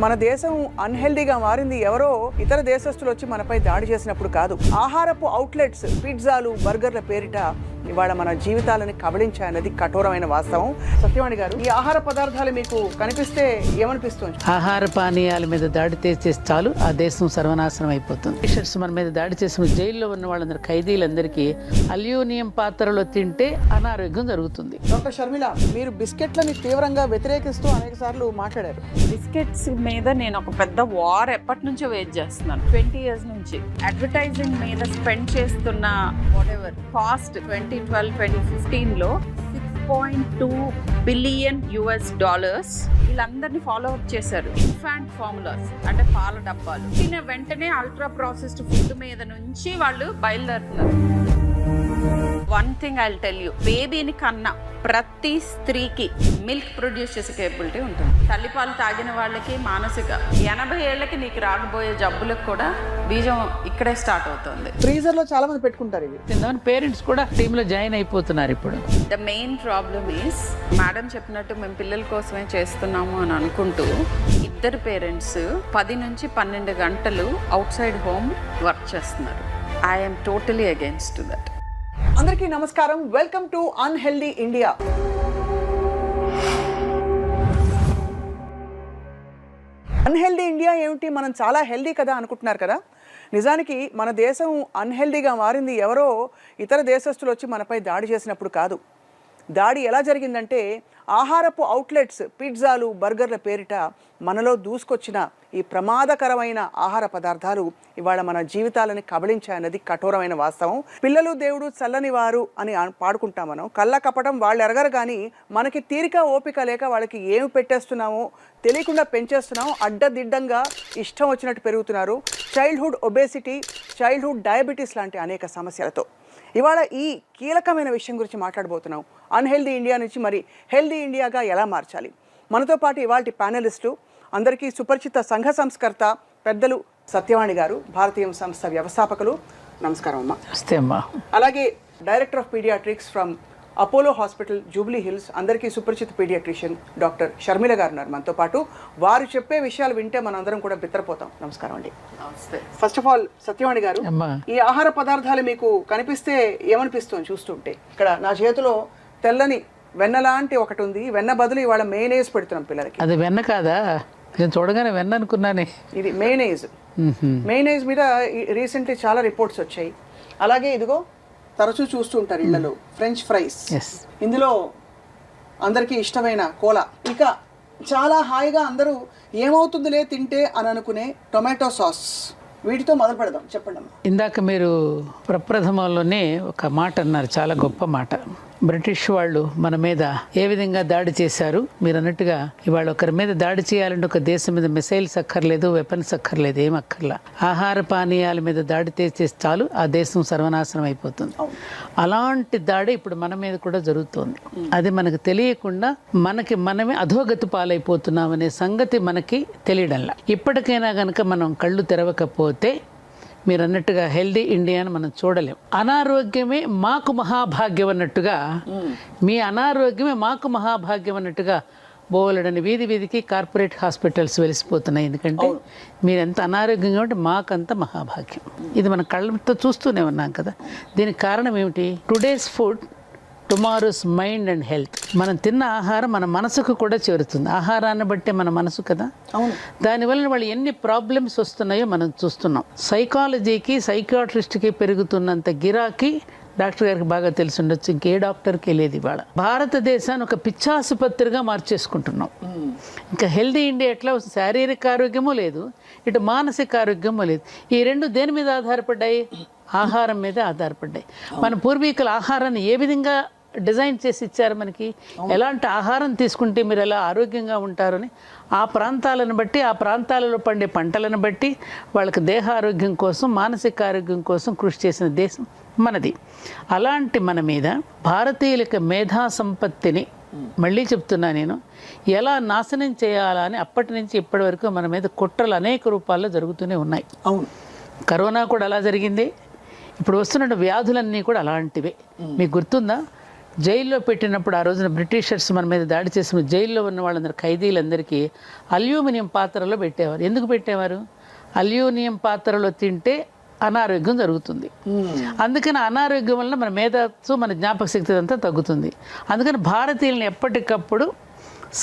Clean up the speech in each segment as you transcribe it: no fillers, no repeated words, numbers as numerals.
మన దేశం అన్హెల్దీగా మారింది ఎవరో ఇతర దేశస్తులు వచ్చి మనపై దాడి చేసినప్పుడు కాదు. ఆహారపు అవుట్లెట్స్, పిజ్జాలు, బర్గర్ల పేరిట ఇవాళ మన జీవితాలని కబళించాయన్నది కఠోరమైన వాస్తవం. సత్యవాణి గారు, ఈ ఆహార పదార్థాలు మీకు కనిపిస్తే ఏమనిపిస్తుంది? ఆహార పానీయాల మీద దాడి చేస్తే చాలు ఆ దేశం సర్వనాశనం అయిపోతుంది. టీషర్ట్స్ మన మీద దాడి చేసిన జైల్లో ఉన్న వాళ్ళందరూ ఖైదీలందరికీ అల్యూమినియం పాత్రలో తింటే అనారోగ్యం జరుగుతుంది. డాక్టర్ షర్మిల, మీరు బిస్కెట్లని తీవ్రంగా వ్యతిరేకిస్తూ అనేక సార్లు మాట్లాడారు. బిస్కెట్స్ మీద నేను ఒక పెద్ద వార్ ఎప్పటి నుంచో వెయిట్ చేస్తున్నాను. 20 years నుంచి అడ్వర్టైజింగ్ మీద స్పెండ్ చేస్తున్న వాటెవర్ కాస్ట్ 2012-2015లో $6.2 billion వీళ్ళందరినీ ఫాలో అప్ చేశారు. ఇన్ఫాంట్ ఫార్ములాస్ అంటే పాల డబ్బాలు తిన వెంటనే అల్ట్రా ప్రాసెస్డ్ ఫుడ్ మీద నుంచి వాళ్ళు బయలుదేరుతున్నారు. One thing I will tell you, బేబీని కన్నా ప్రతి స్త్రీకి మిల్క్ ప్రొడ్యూస్ చేసే కేపబిలిటీ ఉంటుంది. తల్లిపాలు తాగిన వాళ్ళకి మానసిక 80 ఏళ్ళకి నీకు రాకపోయే జబ్బులకు కూడా బీజం ఇక్కడే స్టార్ట్ అవుతుంది. ఫ్రీజర్ లో చాలా మంది పెట్టుకుంటారు ఇవి. పేరెంట్స్ కూడా టీంలో జాయిన్ అయిపోతున్నారు ఇప్పుడు. The main problem is, madam చెప్పినట్టు మేము పిల్లల కోసమే చేస్తున్నాము అని అనుకుంటూ ఇద్దరు పేరెంట్స్ 10 నుంచి 12 గంటలు అవుట్ సైడ్ హోమ్ వర్క్ చేస్తున్నారు. I'm totally against that. అందరికీ నమస్కారం. Welcome to unhealthy India. Unhealthy India ఏమిటి, మనం చాలా హెల్దీ కదా అనుకుంటున్నారు కదా. నిజానికి మన దేశం అన్హెల్దీగా మారింది ఎవరో ఇతర దేశస్తులు వచ్చి మనపై దాడి చేసినప్పుడు కాదు. దాడి ఎలా జరిగిందంటే, ఆహారపు అవుట్లెట్స్, పిజ్జాలు, బర్గర్ల పేరిట మనలో దూసుకొచ్చిన ఈ ప్రమాదకరమైన ఆహార పదార్థాలు ఇవాళ మన జీవితాలని కబళించాయన్నది కఠోరమైన వాస్తవం. పిల్లలు దేవుడు చల్లని వారు అని పాడుకుంటాం మనం. కళ్ళ కపటం వాళ్ళు ఎరగరు, కానీ మనకి తీరిక ఓపిక లేక వాళ్ళకి ఏమి పెట్టేస్తున్నామో తెలియకుండా పెంచేస్తున్నాం. అడ్డదిడ్డంగా ఇష్టం వచ్చినట్టు పెరుగుతున్నారు. చైల్డ్హుడ్ ఒబేసిటీ, చైల్డ్హుడ్ డయాబెటీస్ లాంటి అనేక సమస్యలతో ఇవాళ ఈ కీలకమైన విషయం గురించి మాట్లాడబోతున్నాం. అన్హెల్దీ ఇండియా నుంచి మరి హెల్దీ ఇండియాగా ఎలా మార్చాలి? మనతో పాటు ఇవాళ ప్యానలిస్టు, అందరికీ సుపరిచిత సంఘ సంస్కర్త పెద్దలు సత్యవాణి గారు, భారతీయ సంస్థ వ్యవస్థాపకులు. నమస్కారం అమ్మా. నమస్తే అమ్మా. అలాగే director of paediatrics from Apollo hospital, Jubilee Hills, అందరికీ సుపరిచిత పీడియాట్రిషియన్ డాక్టర్ షర్మిల గారు ఉన్నారు మనతో పాటు. వారు చెప్పే విషయాలు వింటే మనందరం కూడా బిత్తరపోతాం. నమస్కారం అండి. ఫస్ట్ ఆఫ్ ఆల్ సత్యవాణి గారు, ఈ ఆహార పదార్థాలు మీకు కనిపిస్తే ఏమనిపిస్తుంది చూస్తుంటే? ఇక్కడ నా చేతిలో తెల్లని వెన్న లాంటి ఒకటి ఉంది. వెన్న బదులు ఇవాళ మేనేజ్ పెడుతున్నాం పిల్లలకి. అది వెన్న కాదా? నేను చూడగానే వెన్న అనుకున్నానే. ఇది మేనేజ్. మేనేజ్ మీద రీసెంట్లీ చాలా రిపోర్ట్స్ వచ్చాయి. అలాగే ఇదిగో తరచూ చూస్తూ ఉంటారు ఇళ్లలో ఫ్రెంచ్ ఫ్రైస్. ఇందులో అందరికీ ఇష్టమైన కోలా. ఇక చాలా హాయిగా అందరూ ఏమవుతుందిలే తింటే అని అనుకునే టొమాటో సాస్. వీటితో మొదలు పెడదాం. చెప్పండి అమ్మా. ఇందాక మీరు ప్రప్రథమంలోనే ఒక మాట అన్నారు, చాలా గొప్ప మాట. బ్రిటిష్ వాళ్ళు మన మీద ఏ విధంగా దాడి చేశారు? మీరు అన్నట్టుగా ఇవాళ ఒకరి మీద దాడి చేయాలంటే ఒక దేశం మీద మిసైల్స్ అక్కర్లేదు, వెపన్స్ అక్కర్లేదు, ఏం అక్కర్లా. ఆహార పానీయాల మీద దాడి చేస్తే చాలు ఆ దేశం సర్వనాశనం అయిపోతుంది. అలాంటి దాడి ఇప్పుడు మన మీద కూడా జరుగుతోంది. అది మనకు తెలియకుండా మనమే అధోగతి పాలైపోతున్నాం అనే సంగతి మనకి తెలియడంలా. ఇప్పటికైనా కనుక మనం కళ్ళు తెరవకపోతే మీరు అన్నట్టుగా హెల్దీ ఇండియాని మనం చూడలేం. అనారోగ్యమే మాకు మహాభాగ్యం అన్నట్టుగా, మీ అనారోగ్యమే మాకు మహాభాగ్యం అన్నట్టుగా బోలెడని వీధి వీధికి కార్పొరేట్ హాస్పిటల్స్ వెలిసిపోతున్నాయి. ఎందుకంటే మీరు ఎంత అనారోగ్యంగా ఉంటే మాకంత మహాభాగ్యం. ఇది మన కళ్ళతో చూస్తూనే ఉన్నాం కదా. దీనికి కారణం ఏమిటి? Today's food, tomorrow's mind and health. మనం తిన్న ఆహారం మన మనసుకు కూడా చేరుతుంది. ఆహారాన్ని బట్టే మన మనసు కదా. దానివల్ల వాళ్ళు ఎన్ని ప్రాబ్లమ్స్ వస్తున్నాయో మనం చూస్తున్నాం. సైకాలజీకి, సైకియాట్రిస్ట్కి పెరుగుతున్నంత గిరాకీ డాక్టర్ గారికి బాగా తెలిసి ఉండొచ్చు, ఇంకే డాక్టర్కి లేదు. ఇవాళ భారతదేశాన్ని ఒక పిచ్చాసుపత్రిగా మార్చేసుకుంటున్నాం. ఇంకా హెల్దీ ఇండియా ఎట్లా? శారీరక ఆరోగ్యమూ లేదు, ఇటు మానసిక ఆరోగ్యమూ లేదు. ఈ రెండు దేని మీద ఆధారపడ్డాయి? ఆహారం మీద ఆధారపడ్డాయి. మన పూర్వీకుల ఆహారాన్ని ఏ విధంగా డిజైన్ చేసి ఇచ్చారు మనకి? ఎలాంటి ఆహారం తీసుకుంటే మీరు ఎలా ఆరోగ్యంగా ఉంటారని ఆ ప్రాంతాలను బట్టి, ఆ ప్రాంతాలలో పండే పంటలను బట్టి వాళ్ళకి దేహ ఆరోగ్యం కోసం, మానసిక ఆరోగ్యం కోసం కృషి చేసిన దేశం మనది. అలాంటి మన మీద భారతీయులకి మేధా సంపత్తిని, మళ్ళీ చెప్తున్నా నేను, ఎలా నాశనం చేయాలని అప్పటి నుంచి ఇప్పటి వరకు మన మీద కుట్రలు అనేక రూపాల్లో జరుగుతూనే ఉన్నాయి. అవును, కరోనా కూడా అలా జరిగింది. ఇప్పుడు వస్తున్న వ్యాధులన్నీ కూడా అలాంటివే. మీకు గుర్తుందా? జైల్లో పెట్టినప్పుడు ఆ రోజున బ్రిటిషర్స్ మన మీద దాడి చేసిన జైల్లో ఉన్న వాళ్ళందరూ ఖైదీలందరికీ అల్యూమినియం పాత్రలో పెట్టేవారు. ఎందుకు పెట్టేవారు? అల్యూమినియం పాత్రలో తింటే అనారోగ్యం జరుగుతుంది. అందుకని అనారోగ్యం వల్ల మన మేధస్సు, మన జ్ఞాపక శక్తి అంతా తగ్గుతుంది. అందుకని భారతీయులను ఎప్పటికప్పుడు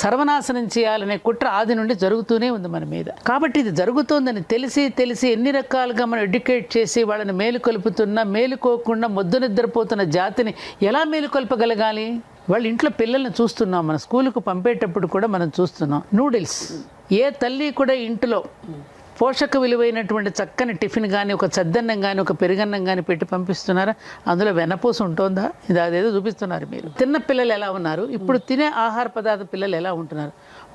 సర్వనాశనం చేయాలనే కుట్ర ఆది నుండి జరుగుతూనే ఉంది మన మీద. కాబట్టి ఇది జరుగుతోందని తెలిసి ఎన్ని రకాలుగా మనం ఎడ్యుకేట్ చేసి వాళ్ళని మేలుకొల్పుతున్నా మేలుకోకుండా మొద్దు నిద్రపోతున్న జాతిని ఎలా మేలుకొల్పగలగాలి? వాళ్ళ ఇంట్లో పిల్లల్ని చూస్తున్నాం, మన స్కూలుకు పంపేటప్పుడు కూడా మనం చూస్తున్నాం. నూడిల్స్, ఏ తల్లి కూడా ఇంట్లో పోషక విలువైనటువంటి చక్కని టిఫిన్ కానీ, ఒక చద్దన్నం కానీ, ఒక పెరుగన్నం కానీ పెట్టి పంపిస్తున్నారా? అందులో వెన్నపూస ఉంటుందా? ఇది అదేదో చూపిస్తున్నారు మీరు. తిన్న పిల్లలు ఎలా ఉన్నారు, ఇప్పుడు తినే ఆహార పదార్థ పిల్లలు ఎలా ఉంటున్నారు?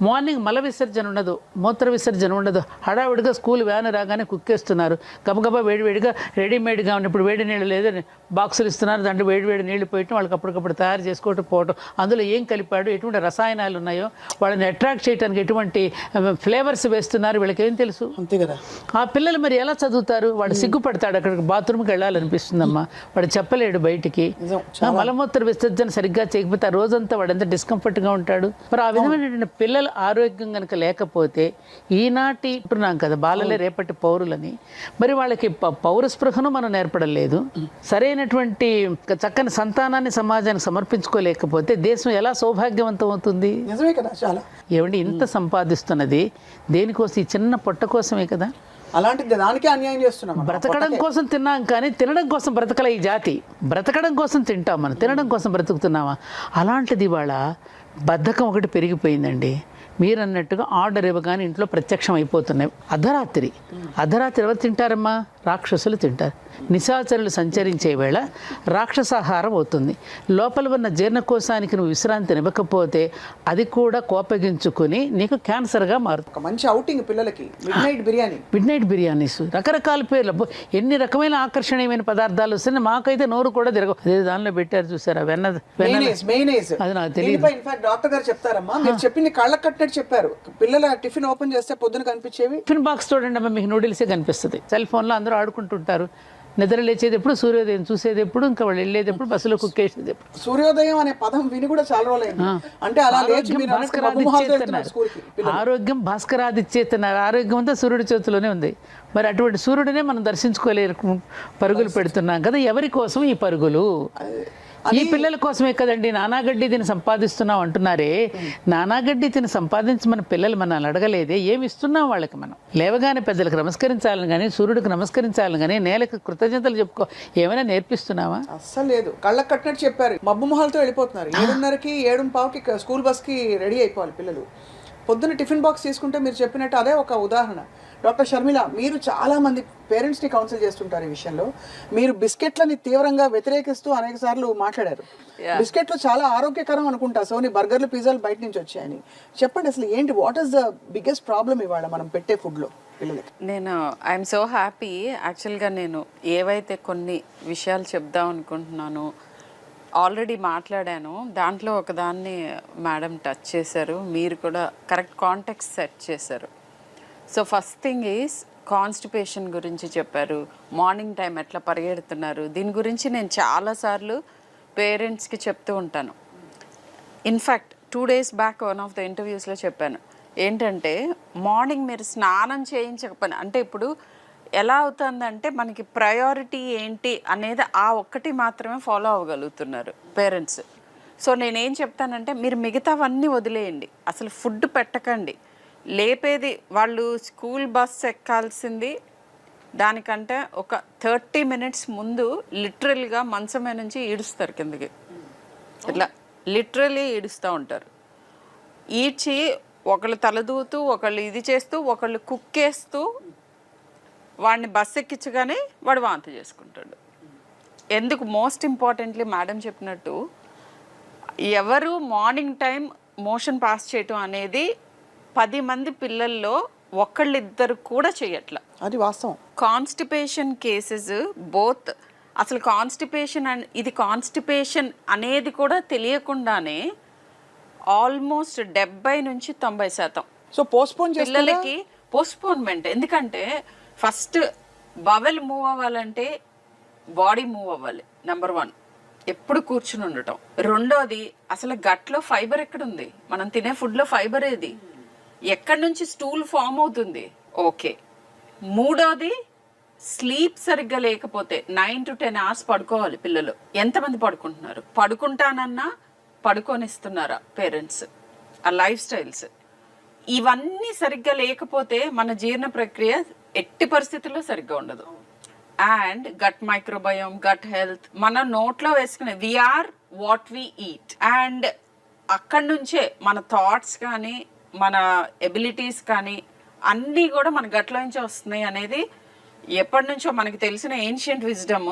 మార్నింగ్ మల విసర్జన ఉండదు, మూత్ర విసర్జన ఉండదు, హడావిడిగా స్కూల్ వ్యాన్ రాగానే కుక్కేస్తున్నారు, గబగబా వేడివేడిగా రెడీమేడ్గా ఉన్న ఇప్పుడు వేడి నీళ్ళు లేదు బాక్సులు ఇస్తున్నారు, దాంట్లో వేడివేడి నీళ్లు పోయటం, వాళ్ళకి అప్పటికప్పుడు తయారు చేసుకోవటం పోవటం, అందులో ఏం కలిపాడు, ఎటువంటి రసాయనాలు ఉన్నాయో, వాళ్ళని అట్రాక్ట్ చేయడానికి ఎటువంటి ఫ్లేవర్స్ వేస్తున్నారు, వీళ్ళకి ఏం తెలుసు? అంతే కదా. ఆ పిల్లలు మరి ఎలా చదువుతారు? వాడు సిగ్గుపడతాడు, అక్కడికి బాత్రూమ్కి వెళ్ళాలనిపిస్తుందమ్మా, వాడు చెప్పలేడు బయటికి. మలమూత్ర విసర్జన సరిగ్గా చేయకపోతే ఆ రోజంతా వాడు ఎంత డిస్కంఫర్ట్గా ఉంటాడు. మరి ఆ విధమైనటువంటి పిల్లలు ఆరోగ్యం కనుక లేకపోతే, ఈనాటి అంటున్నాం కదా బాలలే రేపటి పౌరులని, మరి వాళ్ళకి పౌర స్పృహను మనం నేర్పడలేదు. సరైనటువంటి చక్కని సంతానాన్ని సమాజానికి సమర్పించుకోలేకపోతే దేశం ఎలా సౌభాగ్యవంతం అవుతుంది? నిజమే కదా. చాలా ఏమండి, ఇంత సంపాదిస్తున్నది దేనికోసం? ఈ చిన్న పొట్ట కోసమే కదా. అలాంటిది దానికే అన్యాయం చేస్తున్నాం. బ్రతకడం కోసం తిన్నాం కానీ తినడం కోసం బ్రతకల ఈ జాతి. బ్రతకడం కోసం తింటాం, మనం తినడం కోసం బ్రతుకుతున్నామా? అలాంటిది ఇవాళ బద్ధకం ఒకటి పెరిగిపోయిందండి. మీరు అన్నట్టుగా ఆర్డర్ ఇవ్వగానే ఇంట్లో ప్రత్యక్షం అయిపోతున్నాయి. అర్ధరాత్రి ఎవరు తింటారమ్మా? రాక్షసులు తింటారు. నిశాచరులు సంచరించే వేళ రాక్షసాహారం అవుతుంది. లోపల ఉన్న జీర్ణకోశానికి నువ్వు విశ్రాంతిని ఇవ్వకపోతే అది కూడా కోపగించుకుని నీకు క్యాన్సర్గా మారుతుంది. ఒక మంచి ఔటింగ్ పిల్లలకి మిడ్ నైట్ బిర్యానీస్, రకరకాల పేర్లు, ఎన్ని రకమైన ఆకర్షణీయమైన పదార్థాలు వస్తున్నాయి. మాకైతే నోరు కూడా తిరగవు. అదే దానిలో పెట్టారు చూసారా, అది నాకు తెలియదు. ఇన్ఫాక్ట్ డాక్టర్ గారు చెప్తారమ్మా, మీరు చెప్పింది కళ్ళకు కట్టినట్టు చెప్పారు. పిల్లల టిఫిన్ ఓపెన్ చేస్తే పొద్దున కనిపించేవి టిఫిన్ బాక్స్ చూడండి అమ్మా, మీకు నూడిల్సే కనిపిస్తుంది. సెల్ ఫోన్లో అందరూ ఆడుకుంటుంటారు. నిద్ర లేచేది ఎప్పుడు, సూర్యోదయం చూసేది ఎప్పుడు, ఇంకా వాళ్ళు వెళ్ళేది ఎప్పుడు, బస్సులో కుక్కేసేది ఎప్పుడు. సూర్యోదయం అనే పదం విని కూడా చాలా రోజులైంది. అంటే అలా ఆరోగ్యం భాస్కరాదిచ్చేస్తున్నారు. ఆరోగ్యం అంతా సూర్యుడి చేతిలోనే ఉంది. మరి అటువంటి సూర్యుడినే మనం దర్శించుకోలేరు, పరుగులు పెడుతున్నాం కదా. ఎవరి కోసం ఈ పరుగులు? ఈ పిల్లల కోసమే కదండి. నానాగడ్డి తిని సంపాదిస్తున్నాం అంటున్నారే, నానాగడ్డి తిని సంపాదించి మన పిల్లలు మనల్ని అడగలేదే, ఏమి ఇస్తున్నాం వాళ్ళకి? మనం లేవగానే పెద్దలకు నమస్కరించాలని కానీ, సూర్యుడికి నమస్కరించాలని కానీ, నేలకు కృతజ్ఞతలు చెప్పుకో ఏమైనా నేర్పిస్తున్నావా? అస్సలు లేదు. కళ్ళకు కట్టినట్టు చెప్పారు. మబ్బు మొహాలతో వెళ్ళిపోతున్నారు. 7:30కి 7:15కి స్కూల్ బస్కి రెడీ అయిపోవాలి పిల్లలు. పొద్దున్న టిఫిన్ బాక్స్ తీసుకుంటే మీరు చెప్పినట్టు అదే ఒక ఉదాహరణ. డాక్టర్ షర్మిల, మీరు చాలా మంది పేరెంట్స్ని కౌన్సిల్ చేస్తుంటారు ఈ విషయంలో. మీరు బిస్కెట్లని తీవ్రంగా వ్యతిరేకిస్తూ అనేక సార్లు మాట్లాడారు. బిస్కెట్లు చాలా ఆరోగ్యకరం అనుకుంటా, సోని బర్గర్లు పిజ్జాలు బయట నుంచి వచ్చాయని. చెప్పండి అసలు ఏంటి, what is the biggest problem ఇవాళ మనం పెట్టే ఫుడ్లో పిల్లలకి? I'm so happy. యాక్చువల్గా నేను ఏవైతే కొన్ని విషయాలు చెప్దాం అనుకుంటున్నాను ఆల్రెడీ మాట్లాడాను. దాంట్లో ఒకదాన్ని మేడం టచ్ చేశారు, మీరు కూడా కరెక్ట్ కాంటెక్స్ట్ సెట్ చేశారు. So first thing is constipation గురించి చెప్పారు. మార్నింగ్ టైం ఎట్లా పరిగెడుతున్నారు, దీని గురించి నేను చాలాసార్లు పేరెంట్స్కి చెప్తూ ఉంటాను. In fact 2 days back one of the ఇంటర్వ్యూస్లో చెప్పాను ఏంటంటే, మార్నింగ్ మీరు స్నానం చేయించకపోయినా, అంటే ఇప్పుడు ఎలా అవుతుందంటే మనకి ప్రయారిటీ ఏంటి అనేది ఆ ఒక్కటి మాత్రమే ఫాలో అవ్వగలుగుతున్నారు పేరెంట్స్. సో నేనేం చెప్తానంటే, మీరు మిగతావన్నీ వదిలేయండి, అసలు ఫుడ్ పెట్టకండి. లేపేది వాళ్ళు స్కూల్ బస్ ఎక్కాల్సింది దానికంటే ఒక 30 minutes ముందు లిటరల్గా మంచమే నుంచి ఈడుస్తారు కిందకి. ఇట్లా లిటరలీ ఈడుస్తూ ఉంటారు. ఈడ్చి ఒకళ్ళు తలదూతూ, ఒకళ్ళు ఇది చేస్తూ, ఒకళ్ళు కుక్కేస్తూ వాడిని బస్ ఎక్కించగానే వాడు వాంతి చేసుకుంటాడు. ఎందుకు? మోస్ట్ ఇంపార్టెంట్లీ మేడం చెప్పినట్టు, ఎవరు మార్నింగ్ టైం మోషన్ పాస్ చేయటం అనేది 10 మంది పిల్లల్లో ఒకళ్ళిద్దరు కూడా చేయట్లా. అది వాస్తవం. కాన్స్టిపేషన్ కేసెస్ బోత్, అసలు కాన్స్టిపేషన్ ఇది కాన్స్టిపేషన్ అనేది కూడా తెలియకుండానే ఆల్మోస్ట్ 70 నుంచి 90% సో పోస్ట్పోన్ పిల్లలకి పోస్ట్పోన్మెంట్. ఎందుకంటే ఫస్ట్ బవెల్ మూవ్ అవ్వాలంటే బాడీ మూవ్ అవ్వాలి, నెంబర్ 1. ఎప్పుడు కూర్చుని ఉండటం. రెండోది అసలు గట్లో ఫైబర్ ఎక్కడుంది? మనం తినే ఫుడ్లో ఫైబర్ ఏది? ఎక్కడి నుంచి స్టూల్ ఫామ్ అవుతుంది? ఓకే. మూడోది స్లీప్ సరిగ్గా లేకపోతే 9 to 10 hours పడుకోవాలి పిల్లలు. ఎంతమంది పడుకుంటున్నారు? పడుకుంటానన్నా పడుకోనిస్తున్నారా పేరెంట్స్? ఆ లైఫ్ స్టైల్స్ ఇవన్నీ సరిగ్గా లేకపోతే మన జీర్ణ ప్రక్రియ ఎట్టి పరిస్థితుల్లో సరిగ్గా ఉండదు. And gut microbiome, gut health మన నోట్లో వేసుకునే we are what we eat. And అక్కడి నుంచే మన థాట్స్ కానీ మన ఎబిలిటీస్ కానీ అన్నీ కూడా మన గట్లో నుంచే వస్తున్నాయి అనేది ఎప్పటి నుంచో మనకి తెలిసిన ఏన్షియంట్ విజ్డమ్.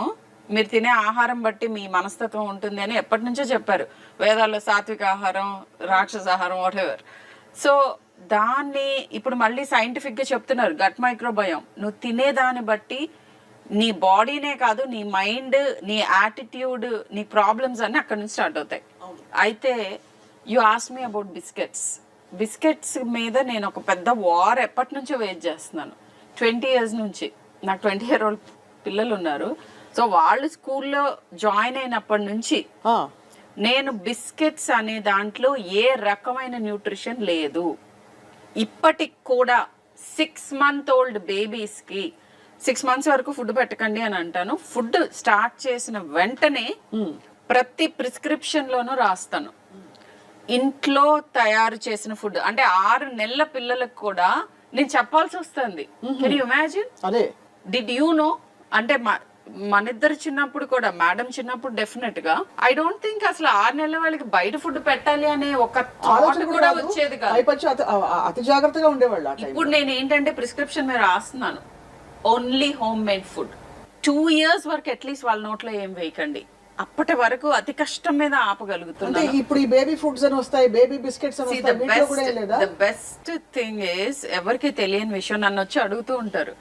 మీరు తినే ఆహారం బట్టి మీ మనస్తత్వం ఉంటుంది అని ఎప్పటి నుంచో చెప్పారు వేదాల్లో. సాత్విక ఆహారం, రాక్షస ఆహారం, వాటెవర్. సో దాన్ని ఇప్పుడు మళ్ళీ సైంటిఫిక్గా చెప్తున్నారు. గట్ మైక్రోబయోమ్ నువ్వు తినేదాన్ని బట్టి నీ బాడీనే కాదు, నీ మైండ్, నీ యాటిట్యూడ్, నీ ప్రాబ్లమ్స్ అన్నీ అక్కడ నుంచి స్టార్ట్ అవుతాయి. అయితే you ask me about biscuits మీద నేను ఒక పెద్ద వార్ ఎప్పటి నుంచో వెయిట్ చేస్తున్నాను. 20 years నుంచి. నాకు 20-year-old పిల్లలు ఉన్నారు. సో వాళ్ళు స్కూల్లో జాయిన్ అయినప్పటి నుంచి నేను బిస్కెట్స్ అనే దాంట్లో ఏ రకమైన న్యూట్రిషన్ లేదు. ఇప్పటికి కూడా 6-month-old బేబీస్కి 6 months వరకు ఫుడ్ పెట్టకండి అని అంటాను. ఫుడ్ స్టార్ట్ చేసిన వెంటనే ప్రతి ప్రిస్క్రిప్షన్లోనూ రాస్తాను ఇంట్లో తయారు చేసిన ఫుడ్. అంటే 6 నెలల పిల్లలకు కూడా నేను చెప్పాల్సి వస్తుంది. Can you imagine? Did you know? అంటే మన ఇద్దరు చిన్నప్పుడు కూడా, మేడం చిన్నప్పుడు డెఫినెట్ గా ఐ డోంట్ థింక్ అసలు 6 నెలల వాళ్ళకి బయట ఫుడ్ పెట్టాలి అనే ఒక థాట్ కూడా వచ్చేది కాదు. అతి జాగ్రత్తగా ఉండేవాళ్ళు. ఇప్పుడు నేను ఏంటంటే ప్రిస్క్రిప్షన్ మీద రాస్తున్నాను only home made food. 2 years వరకు అట్లీస్ట్ వాళ్ళ నోట్లో ఏం వేయకండి. అప్పటి వరకు అతి కష్టం మీద ఆపగలుగుతున్నాను. ఇప్పుడు ఈ బేబీ ఫుడ్స్ అని వస్తాయి, బేబీ బిస్కెట్స్ అని వస్తాయి. వీటిలో కూడా ఏం లేదా? ద బెస్ట్ థింగ్ ఇస్, ఎవరికి తెలియని విషయం నన్ను వచ్చి అడుగుతూ ఉంటారు,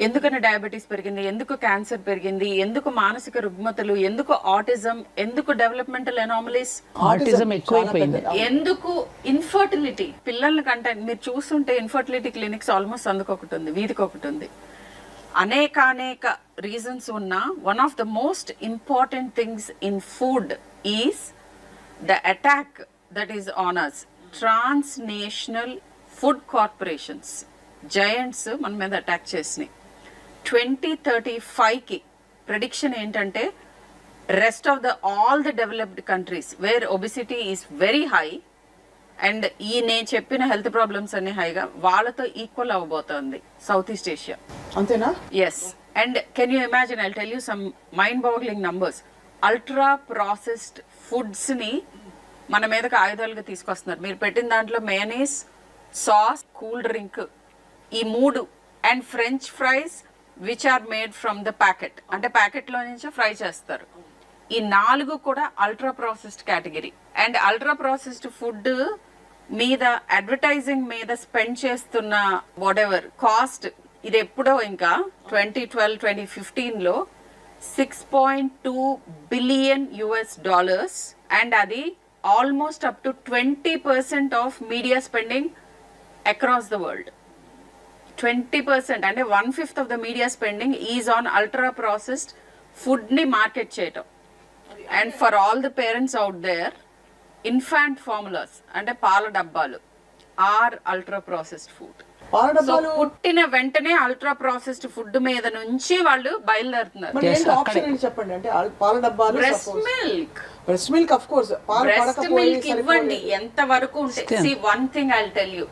ఎందుకని డయాబెటీస్ పెరిగింది, ఎందుకు క్యాన్సర్ పెరిగింది, ఎందుకు మానసిక రుగ్మతలు, ఎందుకు ఆటిజం, ఎందుకు డెవలప్మెంటల్ ఎనామలీస్, ఆటిజం ఎక్కువైపోయింది, ఎందుకు ఇన్ఫర్టిలిటీ. పిల్లల కంటే మీరు చూస్తుంటే ఇన్ఫర్టిలిటీ క్లినిక్స్ ఆల్మోస్ట్ అందుకొకటి ఉంది, వీధికి ఒకటి ఉంది. అనేక రీజన్స్ ఉన్నా one of the most important things in food is the attack that is on us. Transnational food corporations, giants మన మీద అటాక్ చేసినాయి. 2035కి ప్రెడిక్షన్ ఏంటంటే rest of all the developed countries where obesity is very high and నేను చెప్పిన health problems అన్ని హైగా వాళ్ళతో ఈక్వల్ అవ్వబోతోంది సౌత్ ఈస్ట్ ఏషియా. అంతేనా? Yes. And can you imagine, I tell you some mind boggling numbers. Ultra processed foods ని మన మీదకి ఆయుధాలుగా తీసుకొస్తున్నారు. మీరు పెట్టిన దాంట్లో మేయనీస్, సాస్, కూల్ డ్రింక్, ఈ 3 and french fries which are made from the packet, అంటే ప్యాకెట్లో నుంచి ఫ్రై చేస్తారు. ఈ 4 కూడా ultra processed category. And ultra processed food మీద అడ్వర్టైజింగ్ మీద స్పెండ్ చేస్తున్న వాట్ ఎవర్ కాస్ట్, ఇది ఎప్పుడో ఇంకా 2012-2015లో $6.2 billion అండ్ అది almost up to 20% of media spending across the world. 20% అంటే 1/5 of the media spending is on ultra processed food ని మార్కెట్ చేయటం. And for all the parents out there, infant formulas అంటే పాల డబ్బాలు ఆర్ అల్ట్రా ప్రాసెస్డ్ ఫుడ్. పుట్టిన వెంటనే ultra processed food మీద నుంచి వాళ్ళు బయలుదేరుతున్నారు. బ్రెస్ట్ మిల్క్ ఇవ్వండి ఎంత వరకు ఉంటే. See one thing I tell you,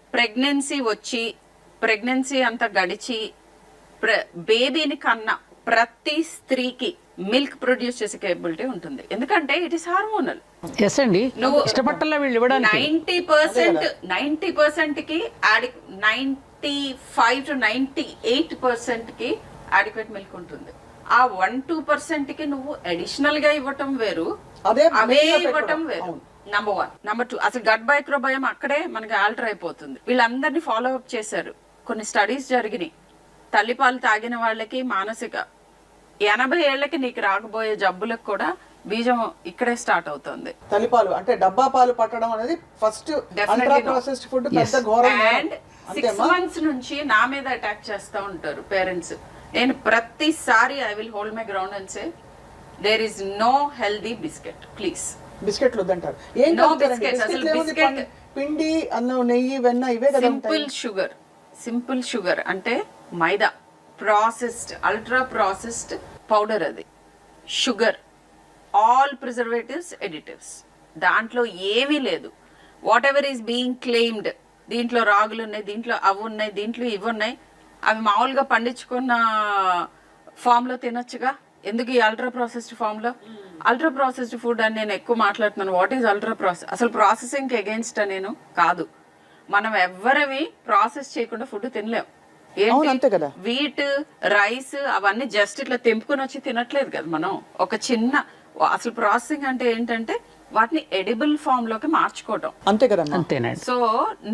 pregnancy అంతా గడిచి బేబీని కన్నా ప్రతి స్త్రీకి మిల్క్ ప్రొడ్యూస్ చేసే కేపబిలిటీ ఉంటుంది. ఎందుకంటే ఇట్ ఇస్ హార్మోనల్. నువ్వు ఇష్టపట్టాల వీళ్ళు ఇవ్వడానికి 90% కి 95 to 98% కి అడిక్వేట్ మిల్క్ ఉంటుంది. ఆ 1-2% కి నువ్వు అడిషనల్ గా ఇవ్వటం వేరు, అవే ఇవ్వటం వేరు. నంబర్ 1. నంబర్ 2, అసలు గట్ మైక్రోబయోమ్ అక్కడే మనకి ఆల్టర్ అయిపోతుంది. వీళ్ళందరినీ ఫాలో అప్ చేశారు. కొన్ని స్టడీస్ జరిగినాయి. తల్లిపాలు తాగిన వాళ్ళకి మానసిక 80 ఏళ్లకి నీకు రాకపోయే జబ్బులకు కూడా బీజం ఇక్కడే స్టార్ట్ అవుతుంది. తల్లిపాలు అంటే డబ్బా పాలు పట్టడం అనేది ఫస్ట్ అల్ట్రా ప్రాసెస్డ్ ఫుడ్ పెద్ద ఘోరం. అండ్ 6 months నుంచి నా మీద అటాక్ చేస్తూ ఉంటారు పేరెంట్స్. నేను ప్రతిసారి I will hold my ground and say there is no healthy biscuit please. బిస్కెట్లు వద్దంటారు. ఏం No కలుపుతారండి? biscuits, అసలు బిస్కెట్లు ఏముంది? biscuit- పిండి, అన్నం, నెయ్యి, వెన్న ఇవే కదా ఉంటాయి. సింపుల్ షుగర్ అంటే మైదా, ప్రాసెస్డ్ అల్ట్రా ప్రాసెస్డ్ పౌడర్, అది షుగర్, ఆల్ ప్రిజర్వేటివ్స్, ఎడిటివ్స్, దాంట్లో ఏమీ లేదు. What ever is being claimed, దీంట్లో రాగులు ఉన్నాయి, దీంట్లో అవి ఉన్నాయి, దీంట్లో ఇవి ఉన్నాయి, అవి మామూలుగా పండించుకున్న ఫామ్లో తినొచ్చుగా, ఎందుకు ఈ అల్ట్రా ప్రాసెస్డ్ ఫామ్లో? అల్ట్రా ప్రాసెస్డ్ ఫుడ్ అని నేను ఎక్కువ మాట్లాడుతున్నాను. What is ultra process? అసలు ప్రాసెసింగ్ అగేన్స్ట్ నేను కాదు. మనం ఎవ్వరవి ప్రాసెస్ చేయకుండా ఫుడ్ తినలేం. అవును, అంతే కదా. వీట్, రైస్ అవన్నీ జస్ట్ ఇట్లా తెంపుకొని వచ్చి తినట్లేదు కదా మనం. ఒక చిన్న అసలు ప్రాసెసింగ్ అంటే ఏంటంటే వాటిని ఎడిబుల్ ఫామ్ లోకి మార్చుకోవటం, అంతే కదా. అంతేనండి. సో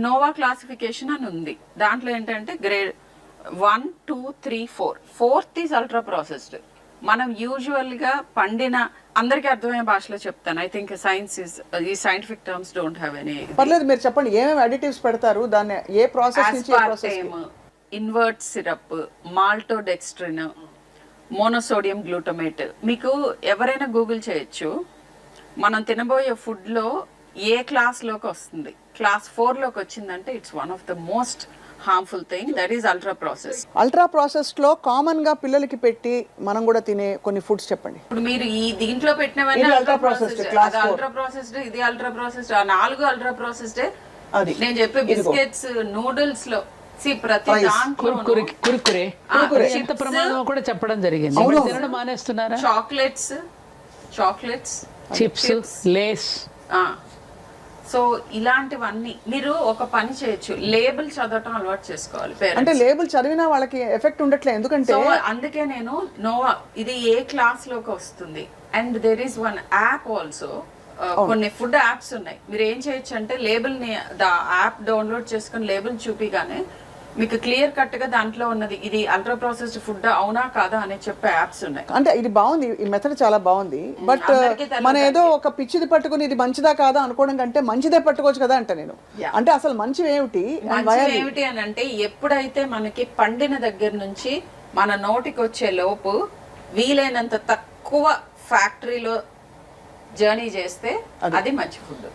నోవా క్లాసిఫికేషన్ అని ఉంది. దాంట్లో ఏంటంటే grade 1, 2, 3, 4. 4th is ultra processed. మనం యూజువల్ గా పండిన, అందరికీ అర్థమయ్యే భాషలో చెప్తాను. ఐ థింక్ సైన్స్ ఇస్, ఈ scientific terms don't have any. పర్లేదు, మీరు చెప్పండి ఏమేమి అడిటివ్స్ పెడతారు, దాన్ని ఏ ప్రాసెస్ నుంచి ఏ process? Invert syrup, maltodextrin, monosodium glutamate. మీకు ఎవరైనా గూగుల్ చేయొచ్చు. మనం తినబోయే ఫుడ్ లో ఏ క్లాస్ లోకి వస్తుంది, క్లాస్ 4 లోకి వచ్చిందంటే it's one of the most harmful thing, that is ultra process. Ultra process లో కామన్ గా పిల్లలకి పెట్టి మనం కూడా తినే కొన్ని ఫుడ్స్ చెప్పండి. ఇప్పుడు మీరు ఈ దీంట్లో పెట్టినవన్నీ ఇది ultra ultra processed, processed, class అది 4. అల్ట్రా ప్రాసెస్డ్, ఇది అల్ట్రా ప్రాసెస్డ్, ఆ 4 అల్ట్రా ప్రాసెస్డ్. అది నేను చెప్పే బిస్కెట్స్, నూడిల్స్ లో ప్రతి దాంట్లో కురుకురే ఎంత ప్రమాదం కూడా చెప్పడం జరిగింది. తినడం మానేస్తున్నారా? Chocolates, chips, Lays. సో ఇలాంటివన్నీ మీరు ఒక పని చేయొచ్చు, లేబుల్ చదవటం అలవాటు చేసుకోవాలి. అంటే లేబుల్ చదివినా వాళ్ళకి ఎఫెక్ట్ ఉండట్లేదు, ఎందుకంటే సో అందుకే నేను నోవా ఇది ఏ క్లాస్ లోకి వస్తుంది. And there is one app also, కొన్ని ఫుడ్ యాప్స్ ఉన్నాయి. మీరు ఏం చేయొచ్చు అంటే లేబుల్ ని యాప్ డౌన్లోడ్ చేసుకుని లేబుల్ చూపిగానే మీకు క్లియర్ కట్ గా దాంట్లో ఉన్నది ఇది అల్ట్రా ప్రాసెస్డ్ ఫుడ్ అవునా కాదా అని చెప్పే యాప్స్ ఉన్నాయి. అంటే ఇది బాగుంది, ఈ మెథడ్ చాలా బాగుంది. బట్ మనం ఏదో ఒక పిచ్చిది పట్టుకుని ఇది మంచిదా కాదా అనుకోవడం కంటే మంచిదే పట్టుకోవచ్చు కదా అంట నేను. అంటే అసలు మంచివి ఏమిటి అని అంటే ఎప్పుడైతే మనకి పండిన దగ్గర నుంచి మన నోటికి వచ్చే లోపు వీలైనంత తక్కువ ఫ్యాక్టరీలో జర్నీ చేస్తే అది మంచి ఫుడ్,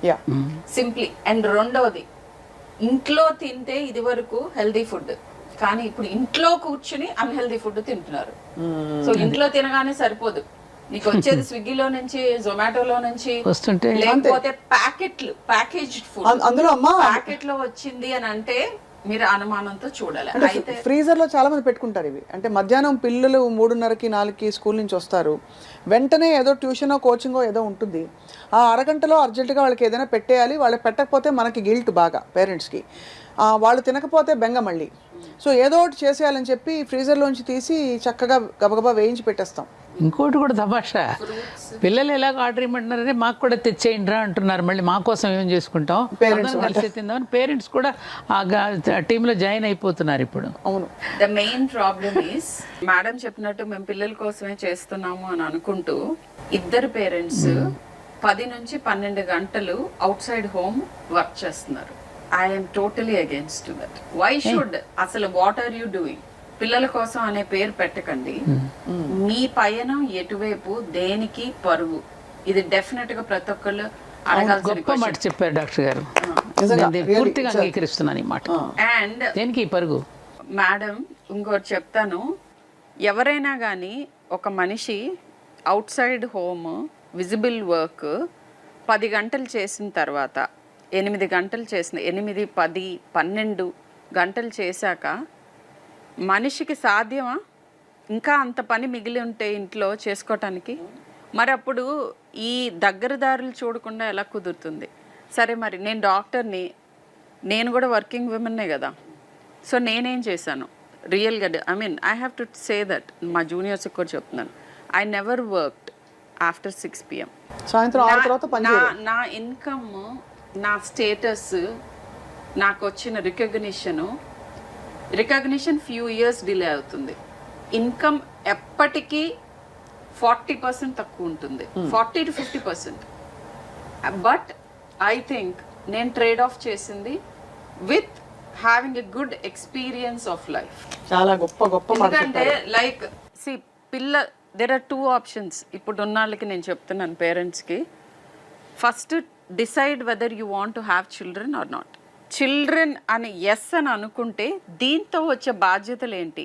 సింప్లీ. అండ్ రెండోది, ఇంట్లో తింటే ఇది వరకు హెల్దీ ఫుడ్, కానీ ఇప్పుడు ఇంట్లో కూర్చుని అన్హెల్దీ ఫుడ్ తింటున్నారు. సో ఇంట్లో తినగానే సరిపోదు, నీకు వచ్చేది స్విగ్గీలో నుంచి, జొమాటోలో నుంచి వస్తుంటే, లేకపోతే ప్యాకేజ్డ్ ఫుడ్ అందులో ప్యాకెట్ లో వచ్చింది అని అంటే మీరు అనుమానంతో చూడాలి. అయితే ఫ్రీజర్ లో చాలా మంది పెట్టుకుంటారు ఇవి. అంటే మధ్యాహ్నం పిల్లలు 3:30కి 4కి స్కూల్ నుంచి వస్తారు, వెంటనే ఏదో ట్యూషనో కోచింగో ఏదో ఉంటుంది, ఆ అరగంటలో అర్జెంటుగా వాళ్ళకి ఏదైనా పెట్టేయాలి. వాళ్ళకి పెట్టకపోతే మనకి గిల్ట్ బాగా పేరెంట్స్కి, వాళ్ళు తినకపోతే బెంగ మళ్ళీ. సో ఏదో ఒకటి చేసేయాలని చెప్పి ఫ్రీజర్లోంచి తీసి చక్కగా గబగబా వేయించి పెట్టేస్తాం. ఇంకోటి కూడా తమాషా, పిల్లలు ఎలాగ ఆర్డర్ ఇవ్వమంటున్నారని మాకు కూడా తెచ్చేయండిరా అంటున్నారు. మళ్ళీ మా కోసం ఏం చేసుకుంటాం, కలిసి తిందామని పేరెంట్స్ కూడా ఆ టీంలో జాయిన్ అయిపోతున్నారు ఇప్పుడు. అవును, the main problem is madam చెప్పినట్టు మేము పిల్లల కోసమే చేస్తున్నాము అని అనుకుంటూ ఇద్దరు పేరెంట్స్ 10 నుంచి 12 గంటలు అవుట్ సైడ్ హోమ్ వర్క్ చేస్తున్నారు. I'm totally against that. Why should, అసలు వాట్ ఆర్ యూ డూయింగ్? పిల్లల కోసం అనే పేరు పెట్టకండి. మీ పయనం ఎటువైపు, దేనికి పరుగు, ఇది డెఫినెట్ గా ప్రతి ఒక్కళ్ళు అడగాల్సిన గొప్ప మాట చెప్పారు డాక్టర్ గారు, పూర్తిగా అంగీకరిస్తున్నాను ఈ మాట. అండ్ దేనికి పరుగు? మేడం ఇంకోటి చెప్తాను, ఎవరైనా కానీ ఒక మనిషి out side home visible work 10 గంటలు చేసిన తర్వాత 8 గంటలు చేసిన 8, 10, 12 గంటలు చేశాక మనిషికి సాధ్యమా ఇంకా అంత పని మిగిలి ఉంటే ఇంట్లో చేసుకోవటానికి? మరి అప్పుడు ఈ దగ్గరదారులు చూడకుండా ఎలా కుదురుతుంది? సరే, మరి నేను డాక్టర్ని, నేను కూడా వర్కింగ్ విమెన్నే కదా. సో నేనేం చేశాను రియల్గా, I mean I have to say that, మా జూనియర్స్కి కూడా చెప్తున్నాను, I never worked after 6 PM. సాయంత్రం 6 తర్వాత పని చేయరు. నా ఇన్కమ్, నా స్టేటస్, నాకు వచ్చిన రికగ్నిషన్ ఫ్యూ ఇయర్స్ డిలే అవుతుంది. ఇన్కమ్ ఎప్పటికీ 40% తక్కువ ఉంటుంది, 40 to 50%. బట్ ఐ థింక్ నేను ట్రేడ్ ఆఫ్ చేసింది with having a good experience of life. చాలా గొప్ప గొప్ప. ఎందుకంటే లైక్ దెర్ ఆర్ 2 ఆప్షన్స్ ఇప్పుడు ఉన్న వాళ్ళకి నేను చెప్తున్నాను పేరెంట్స్కి. First decide whether you want to have children or not. Children అని ఎస్ అని అనుకుంటే దీంతో వచ్చే బాధ్యతలు ఏంటి,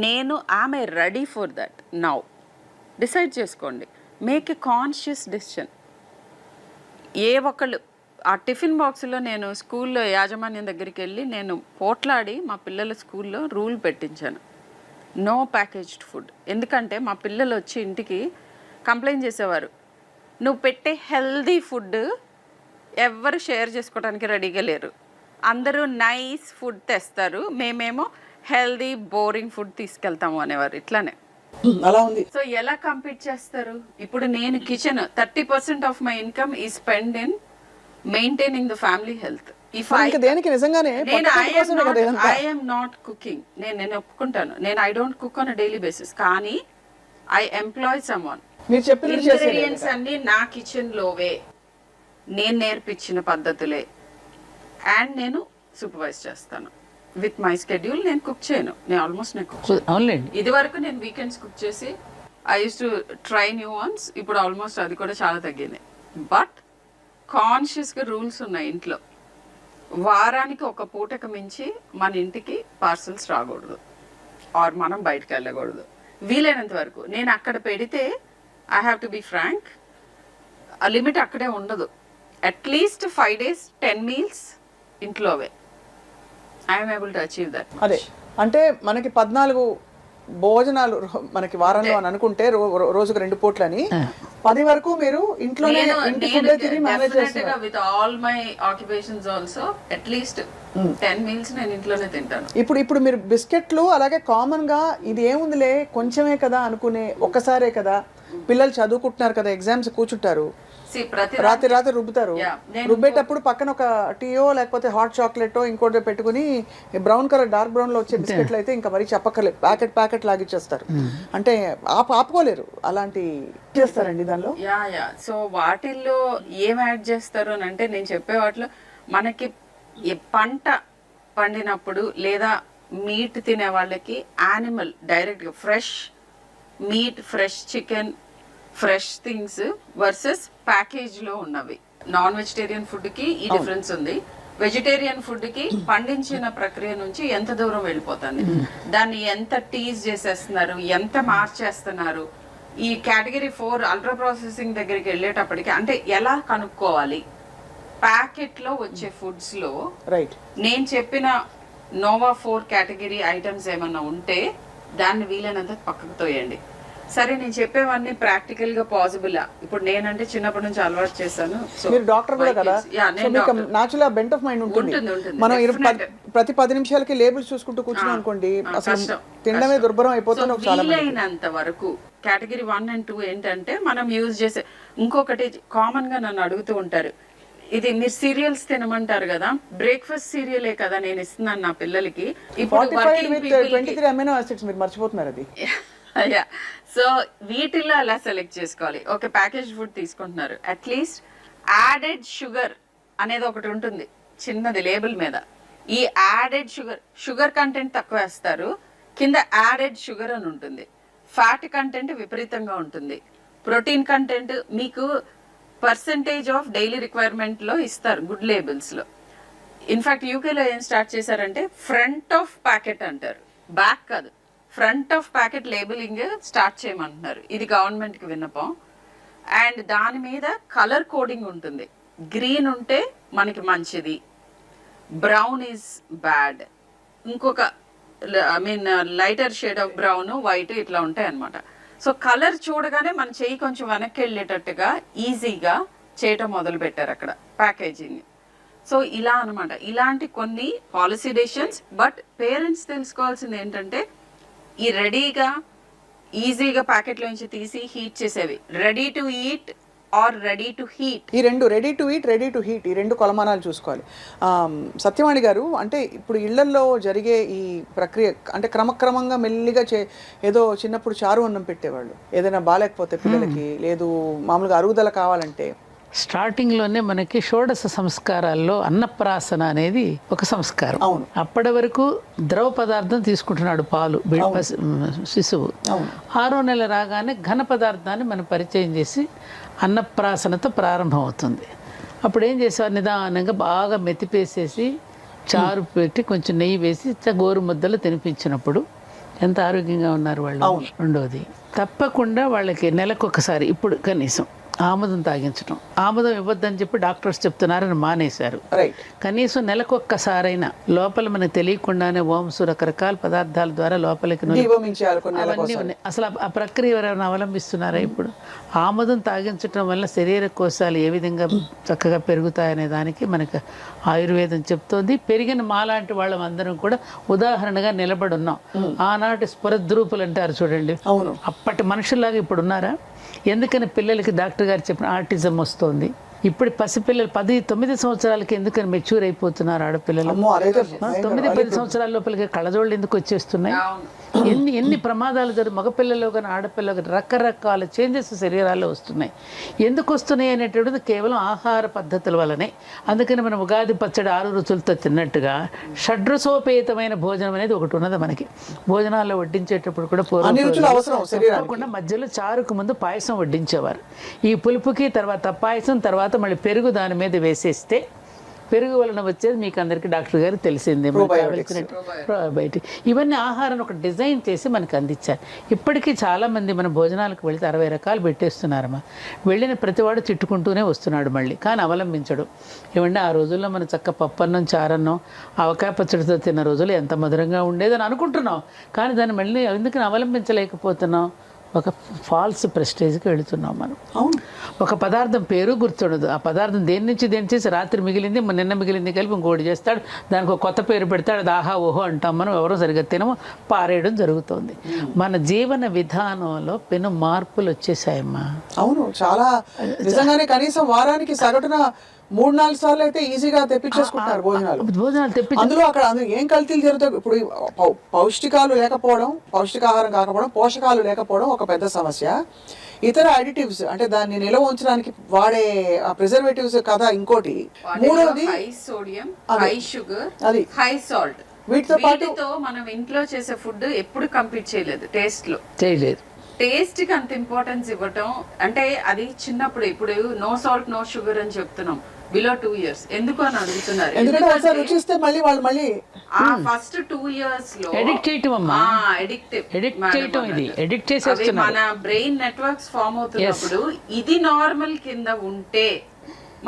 నేను I ready for that now. Decide చేసుకోండి, మేక్ ఎ కాన్షియస్ డెసిషన్. ఏ ఒక్కళ్ళు ఆ టిఫిన్ బాక్స్లో నేను స్కూల్లో యాజమాన్యం దగ్గరికి వెళ్ళి నేను పోట్లాడి మా పిల్లల స్కూల్లో రూల్ పెట్టించాను, నో ప్యాకేజ్డ్ ఫుడ్. ఎందుకంటే మా పిల్లలు వచ్చి ఇంటికి కంప్లైంట్ చేసేవారు, నువ్వు పెట్టే హెల్దీ ఫుడ్ ఎవ్వరు షేర్ చేసుకోవడానికి రెడీగా లేరు, అందరూ నైస్ ఫుడ్ తెస్తారు, మేమేమో హెల్దీ బోరింగ్ ఫుడ్ తీసుకెళ్తాము అనేవారు. ఇట్లానే అలా ఉంది. సో ఎలా కంపీట్ చేస్తారు? ఇప్పుడు నేను కిచెన్ 30% ఆఫ్ మై ఇన్కమ్ ఈ spend in maintaining the family health. If దేనికి నిజంగానే ఐఎమ్ నాట్ కుకింగ్, నేను ఒప్పుకుంటాను, నేను I don't cook on daily basis, కానీ ఐ ఎంప్లాయ్ సమ్వన్. మీరు చెప్పిన ఇంగ్రీడియంట్స్ అన్ని నా కిచెన్ లోవే, నేను నేర్పించిన పద్ధతులే, అండ్ నేను సూపర్వైజ్ చేస్తాను విత్ మై స్కెడ్యూల్. నేను కుక్ చేయను, నేను ఆల్మోస్ట్ నేను కుక్ చేయను. అవునులేండి. ఇది వరకు నేను వీకెండ్స్ కుక్ చేసి I use to try new once, ఇప్పుడు ఆల్మోస్ట్ అది కూడా చాలా తగ్గింది. బట్ కాన్షియస్గా రూల్స్ ఉన్నాయి ఇంట్లో. వారానికి ఒక పూటకు మించి మన ఇంటికి పార్సల్స్ రాకూడదు, ఆర్ మనం బయటకు వెళ్ళకూడదు వీలైనంత వరకు. నేను అక్కడ పెడితే I have to be frank, ఆ లిమిట్ అక్కడే ఉండదు. అట్లీస్ట్ 5 days 10 meals ఇంట్లోవే. I'm able to achieve that. అదే అంటే మనకి 14 భోజనాలు మనకి వారంలో అని అనుకుంటే రోజుకు 2 పూట్లని 10 వరకు మీరు ఇంట్లోనే ఇంటి ఫుడ్ తిని మేనేజ్ చేస్తున్నారు. With all my occupations also at least 10 meals నేను ఇంట్లోనే తింటాను. ఇప్పుడు మీరు బిస్కెట్లు అలాగే కామన్ గా ఇది ఏముందిలే కొంచెమే కదా అనుకునే, ఒక్కసారే కదా, పిల్లలు చదువుకుంటున్నారు కదా, ఎగ్జామ్స్ కూర్చుంటారు, రాత్రి రుబ్బుతారు, రుబ్బేటప్పుడు పక్కన ఒక టీయో లేకపోతే హాట్ చాక్లెట్ ఇంకోటి పెట్టుకుని బ్రౌన్ కలర్ డార్క్ బ్రౌన్ లో వచ్చే బిస్కెట్లు అయితే ఇంకా మరీ చెప్పక్కర్లేదు, ప్యాకెట్ లాగిచ్చేస్తారు. అంటే ఆపుకోలేరు, అలాంటి చేస్తారండి దానిలో. సో వాటిల్లో ఏం యాడ్ చేస్తారు అని అంటే, నేను చెప్పే వాటిలో మనకి పంట పండినప్పుడు లేదా మీట్ తినే వాళ్ళకి యానిమల్ డైరెక్ట్ గా fresh meet, fresh chicken, fresh things versus package లో ఉన్నవి. నాన్ వెజిటేరియన్ ఫుడ్ కి ఈ డిఫరెన్స్ ఉంది. వెజిటేరియన్ ఫుడ్ కి పండించిన ప్రక్రియ నుంచి ఎంత దూరం వెళ్ళిపోతుంది, దాన్ని ఎంత టీజ్ చేసేస్తున్నారు, ఎంత మార్చేస్తున్నారు. ఈ కేటగిరీ 4 అల్ట్రా ప్రాసెసింగ్ దగ్గరికి వెళ్ళేటప్పటికి అంటే ఎలా కనుక్కోవాలి, ప్యాకెట్ లో వచ్చే ఫుడ్స్ లో రైట్ నేను చెప్పిన నోవా 4 కేటగిరీ ఐటమ్స్ ఏమన్నా ఉంటే దాన్ని వీలైనంత పక్కకు తోయండి. సరే నేను చెప్పేవన్నీ ప్రాక్టికల్ గా పాసిబుల్. ఇప్పుడు నేనంటే చిన్నప్పటి నుంచి అలవాటు చేశాను. మీరు డాక్టర్ కూడా కదా, నాచురల్ బెంట్ ఆఫ్ మైండ్ ఉంటుంది. మనం ప్రతి 10 నిమిషాలకి లేబుల్స్ చూసుకుంటూ కూర్చున్నాం అనుకోండి, అసలు తినడమే దుర్భరం అయిపోతుంది. వీలైనంత వరకు కేటగిరీ 1 and 2 ఏంటంటే మనం యూజ్ చేసే. ఇంకొకటి కామన్ గా నన్ను అడుగుతూ ఉంటారు, ఇది మీరు సీరియల్స్ తినమంటారు కదా, బ్రేక్ఫాస్ట్ సీరియలే కదా నేను ఇస్తున్నాను నా పిల్లలకి. ఇప్పుడు 23 అమైనో యాసిడ్స్ మీరు మర్చిపోతున్నారు అది. సో వీటిల్లో ఎలా సెలెక్ట్ చేసుకోవాలి? ఓకే, ప్యాకేజ్ ఫుడ్ తీసుకుంటున్నారు, అట్లీస్ట్ యాడెడ్ షుగర్ అనేది ఒకటి ఉంటుంది చిన్నది లేబుల్ మీద. ఈ యాడెడ్ షుగర్ కంటెంట్ తక్కువ వేస్తారు, కింద యాడెడ్ షుగర్ అని ఉంటుంది. ఫ్యాట్ కంటెంట్ విపరీతంగా ఉంటుంది, ప్రోటీన్ కంటెంట్ మీకు పర్సెంటేజ్ ఆఫ్ డైలీ రిక్వైర్మెంట్ లో ఇస్తారు గుడ్ లేబుల్స్ లో. ఇన్ఫాక్ట్ యూకేలో ఏం స్టార్ట్ చేశారంటే ఫ్రంట్ ఆఫ్ ప్యాకెట్ అంటారు, బ్యాక్ కాదు, front of packet labelling start చేయమంటున్నారు. ఇది గవర్నమెంట్ కి విన్నపం. అండ్ దాని మీద కలర్ కోడింగ్ ఉంటుంది. గ్రీన్ ఉంటే మనకి మంచిది, బ్రౌన్ ఈజ్ బ్యాడ్, ఇంకొక lighter shade of brown, white ఇట్లా ఉంటాయి అన్నమాట. సో కలర్ చూడగానే మన చెయ్యి కొంచెం వెనక్కి వెళ్ళేటట్టుగా ఈజీగా చేయటం మొదలు పెట్టారు అక్కడ ప్యాకేజింగ్. సో ఇలా అనమాట, ఇలాంటి కొన్ని పాలసీ డెసిషన్స్. బట్ పేరెంట్స్ తెలుసుకోవాల్సింది ఏంటంటే, ఈ రెడీగా ఈజీగా ప్యాకెట్లో నుంచి తీసి హీట్ చేసేవి, ready to eat or ready to heat, ఈ రెండు ready to eat, ready to heat, ఈ రెండు కొలమానాలు చూసుకోవాలి. సత్యవాణి గారు, అంటే ఇప్పుడు ఇళ్లల్లో జరిగే ఈ ప్రక్రియ అంటే క్రమక్రమంగా మెల్లిగా ఏదో చిన్నప్పుడు చారు అన్నం పెట్టేవాళ్ళు, ఏదైనా బాగాలేకపోతే పిల్లలకి, లేదు మామూలుగా అరుగుదల కావాలంటే స్టార్టింగ్లోనే మనకి షోడశ సంస్కారాల్లో అన్నప్రాసన అనేది ఒక సంస్కారం. అవును. అప్పటి వరకు ద్రవ పదార్థం తీసుకుంటున్నాడు పాలు శిశువు. 6వ నెల రాగానే ఘన పదార్థాన్ని మనం పరిచయం చేసి అన్నప్రాసనతో ప్రారంభం అవుతుంది. అప్పుడు ఏం చేసేవారు, నిదానంగా బాగా మెతిపేసేసి చారు పెట్టి కొంచెం నెయ్యి వేసి గోరు ముద్దలు తినిపించినప్పుడు ఎంత ఆరోగ్యంగా ఉన్నారు వాళ్ళు. రెండోది, తప్పకుండా వాళ్ళకి నెలకొకసారి ఇప్పుడు కనీసం ఆముదం తాగించడం. ఆముదం ఇవ్వద్దని చెప్పి డాక్టర్స్ చెప్తున్నారని మానేశారు. కనీసం నెలకొక్కసారైనా లోపల మనకు తెలియకుండానే ఓంసు రకరకాల పదార్థాల ద్వారా లోపలికి అవన్నీ ఉన్నాయి. అసలు ఆ ప్రక్రియ ఎవరైనా అవలంబిస్తున్నారా ఇప్పుడు? ఆముదం తాగించడం వల్ల శరీర కోశాలు ఏ విధంగా చక్కగా పెరుగుతాయనే దానికి మనకు ఆయుర్వేదం చెప్తోంది. పెరిగిన మాలాంటి వాళ్ళం అందరం కూడా ఉదాహరణగా నిలబడి ఉన్నాం. ఆనాటి స్ఫురద్రూపులు అంటారు చూడండి, అప్పటి మనుషుల్లాగా ఇప్పుడు ఉన్నారా? ఎందుకని పిల్లలకి డాక్టర్ గారు చెప్పిన ఆటిజం వస్తుంది. ఇప్పుడు పసిపిల్లలు 10-9 సంవత్సరాలకి ఎందుకని మెచ్యూర్ అయిపోతున్నారు ఆడపిల్లలు. 9-10 సంవత్సరాల లోపలికి కళ్ళజోళ్ళు ఎందుకు వచ్చేస్తున్నాయి? ఎన్ని ప్రమాదాలు జరుగుతాయి మగపిల్లల్లో కానీ ఆడపిల్లలు కానీ. రకరకాల చేంజెస్ శరీరాల్లో వస్తున్నాయి. ఎందుకు వస్తున్నాయి అనేటువంటిది కేవలం ఆహార పద్ధతుల వల్లనే. అందుకని మనం ఉగాది పచ్చడి 6 రుచులతో తిన్నట్టుగా షడ్రసోపేతమైన భోజనం అనేది ఒకటి ఉన్నది మనకి. భోజనాల్లో వడ్డించేటప్పుడు కూడా పూర్వకుండా మధ్యలో చారుకు ముందు పాయసం వడ్డించేవారు. ఈ పులుపుకి తర్వాత పాయసం, తర్వాత మళ్ళీ పెరుగు దాని మీద వేసేస్తే పెరుగు వలన వచ్చేది మీకు అందరికీ డాక్టర్ గారు తెలిసిందే. ప్రోబయోటిక్ ఇవన్నీ ఆహారాన్ని ఒక డిజైన్ చేసి మనకు అందించారు. ఇప్పటికీ చాలామంది మన భోజనాలకు వెళితే 60 రకాలు పెట్టేస్తున్నారమ్మా. వెళ్ళిన ప్రతివాడు తిట్టుకుంటూనే వస్తున్నాడు మళ్ళీ, కానీ అవలంబించడు. ఏమంటే ఆ రోజుల్లో మన చక్క పప్పన్నం, చారన్నం, ఆవకాయ పచ్చడితో తిన్న రోజులు ఎంత మధురంగా ఉండేదని అనుకుంటున్నాం. కానీ దాన్ని మళ్ళీ ఎందుకని అవలంబించలేకపోతున్నాం? ఒక ఫాల్స్ ప్రెస్టేజ్కి వెళుతున్నాం మనం. ఒక పదార్థం పేరు గుర్తుండదు. ఆ పదార్థం దేని నుంచి చేసి రాత్రి మిగిలింది నిన్న మిగిలింది కలిపి ఇంకోటి చేస్తాడు, దానికి ఒక కొత్త పేరు పెడతాడు, అది ఆహా ఓహో అంటాం. మనం ఎవరో సరిగ్గా తినము, పారేయడం జరుగుతుంది. మన జీవన విధానంలో పెను మార్పులు వచ్చేసాయమ్మా. అవును, చాలా నిజంగానే. కనీసం వారానికి సగటున 3-4 సార్లు అయితే ఈజీగా తెప్పించేసుకుంటారు భోజనాలు తెప్పి. అందులో అక్కడ ఏం కల్తీలు జరుగుతాయి ఇప్పుడు? పౌష్టికాలు లేకపోవడం, పౌష్టికాహారం కాకపోవడం, పోషకాలు లేకపోవడం ఒక పెద్ద సమస్య. ఇతర అడిటివ్స్ అంటే దాన్ని నిల్వ ఉంచడానికి వాడే ప్రిజర్వేటివ్స్ కదా ఇంకోటి. మూడోది high sodium, high sugar, high salt. వీటితో పాటు మనం ఇంట్లో చేసే ఫుడ్ ఎప్పుడు కంప్లీట్ చేయలేదు, టేస్ట్ లో చేయలేదు. టేస్ట్ కి అంత ఇంపార్టెన్స్ ఇవ్వటం అంటే అది చిన్నప్పుడు. ఇప్పుడు నో సాల్ట్ నో షుగర్ అని చెప్తున్నాం బిలో 2 years. ఎందుకు అని అడుగుతున్నారు. ఫస్ట్ 2 years లో మన బ్రెయిన్ నెట్వర్క్స్ ఫామ్ అవుతున్నప్పుడు ఇది నార్మల్ కింద ఉంటే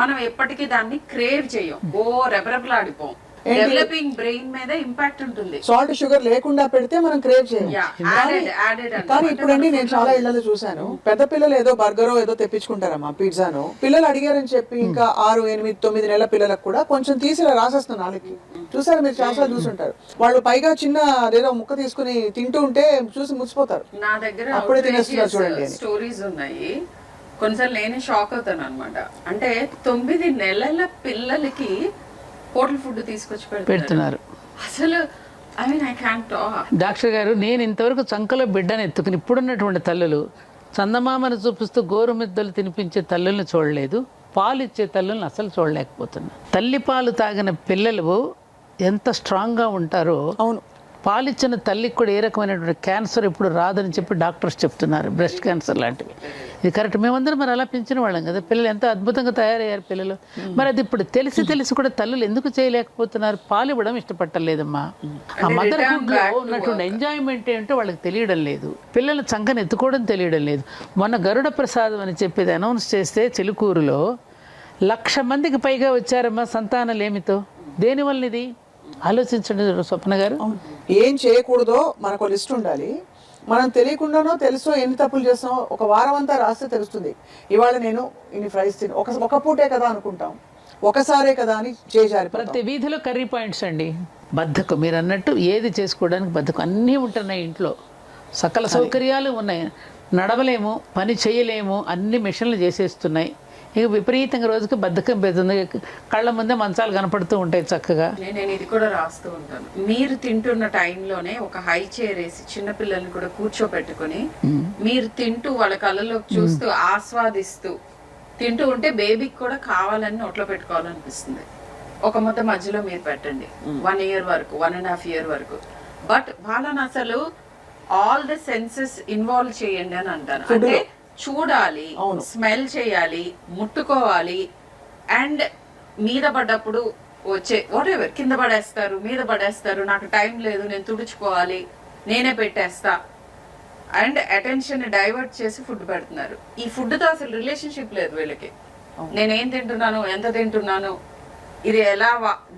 మనం ఎప్పటికీ దాన్ని క్రేవ్ చేయం, రెబరెబలాడిపోం. డెవలపింగ్ బ్రెయిన్ మీద ఇంపాక్ట్ ఉంటుంది. సాల్ట్ షుగర్ లేకుండా పెడితే మనం క్రేవ్ చేయం. కానీ ఇప్పుడండి నేను చాలా ఇళ్లలో చూసాను, పెద్ద పిల్లలు ఏదో బర్గరో ఏదో తెప్పించుకుంటారమ్మా, పిజ్జాను. పిల్లలు అడిగారని చెప్పి ఇంకా 6, 8, 9 నెలల పిల్లలకు కూడా కొంచెం తీసి రాసేస్తున్నారు నాలుగుకి. చూసారు మీరు, చాలా చూసుంటారు. వాళ్ళు పైగా చిన్న అదేదో ముక్క తీసుకుని తింటూ ఉంటే చూసి ముచ్చిపోతారు. నా దగ్గర అప్పుడే తినేస్తున్నారు చూడండి. స్టోరీస్ ఉన్నాయి. కొన్నిసార్లు నేనే షాక్ అవుతాను అనమాట. అంటే 9 నెలల పిల్లలకి హోటల్ ఫుడ్ తీసుకొచ్చి పెడుతున్నారు. అసలు డాక్టర్ గారు, నేను ఇంతవరకు చంకలో బిడ్డను ఎత్తుకుని ఇప్పుడున్నటువంటి తల్లులు చందమామను చూపిస్తూ గోరుమిద్దలు తినిపించే తల్లుల్ని చూడలేదు, పాలు ఇచ్చే తల్లుల్ని అసలు చూడలేకపోతున్నా. తల్లి పాలు తాగిన పిల్లలు ఎంత స్ట్రాంగ్గా ఉంటారో, అవును, పాలిచ్చిన తల్లికి కూడా ఏ రకమైనటువంటి క్యాన్సర్ ఇప్పుడు రాదని చెప్పి డాక్టర్స్ చెప్తున్నారు, బ్రెస్ట్ క్యాన్సర్ లాంటివి. ఇది కరెక్ట్. మేమందరం మరి అలా పెంచిన వాళ్ళం కదా, పిల్లలు ఎంత అద్భుతంగా తయారయ్యారు పిల్లలు. మరి అది ఇప్పుడు తెలిసి కూడా తల్లులు ఎందుకు చేయలేకపోతున్నారు? పాలు ఇవ్వడం ఇష్టపట్టలేదమ్మా. ఆ మదర్ హుడ్లో ఉన్నటువంటి ఎంజాయ్మెంట్ ఏంటో వాళ్ళకి తెలియడం లేదు. పిల్లలు చంకను ఎత్తుకోవడం తెలియడం లేదు. మొన్న గరుడ ప్రసాదం అని చెప్పేది అనౌన్స్ చేస్తే చిలుకూరులో 1,00,000 మందికి పైగా వచ్చారమ్మా సంతానలేమితో. దేనివల్ల ఇది ఆలోచించండి స్వప్న గారు. ఏం చేయకూడదో మనకు లిస్ట్ ఉండాలి. మనం తెలియకుండానో తెలుసో ఎన్ని తప్పులు చేస్తామో ఒక వారం అంతా రాస్తే తెలుస్తుంది. ఇవాళ నేను ఇన్ని ఫ్రైస్ తిని ఒక పూటే కదా అనుకుంటాం, ఒకసారే కదా అని చేశారు. ప్రతి వీధిలో కర్రీ పాయింట్స్ అండి. బద్ధకం, మీరు అన్నట్టు ఏది చేసుకోవడానికి బద్ధకం. అన్నీ ఉంటున్నాయి ఇంట్లో, సకల సౌకర్యాలు ఉన్నాయి, నడవలేము, పని చేయలేము, అన్ని మిషన్లు చేసేస్తున్నాయి. ఇక విపరీతంగా రోజుకి బద్ధకం పెడుతుంది. కళ్ళ ముందే మంచాలు కనపడుతూ ఉంటాయి చక్కగా. నేను ఇది కూడా రాస్తూ ఉంటాను. మీరు తింటున్న టైంలోనే ఒక హై చైర్ వేసి చిన్నపిల్లల్ని కూడా కూర్చోబెట్టుకుని మీరు తింటూ వాళ్ళ కళ్ళలోకి చూస్తూ ఆస్వాదిస్తూ తింటూ ఉంటే బేబీకి కూడా కావాలని నోట్లో పెట్టుకోవాలనిపిస్తుంది. ఒక ముద్ద మధ్యలో మీరు పెట్టండి 1 year వరకు, 1.5 year వరకు. బట్ వాళ్ళని అసలు ఆల్ ద సెన్సెస్ ఇన్వాల్వ్ చేయండి అని అంటాను. అంటే చూడాలి, స్మెల్ చేయాలి, ముట్టుకోవాలి, అండ్ మీద పడ్డప్పుడు వచ్చే వాట్ ఎవర్ కింద పడేస్తారు, మీద పడేస్తారు, నాకు టైం లేదు, నేను తుడుచుకోవాలి, నేనే పెట్టేస్తా, అండ్ అటెన్షన్ డైవర్ట్ చేసి ఫుడ్ పెడుతున్నారు. ఈ ఫుడ్తో అసలు రిలేషన్షిప్ లేదు వీళ్ళకి. నేనేం తింటున్నాను, ఎంత తింటున్నాను, ఇది ఎలా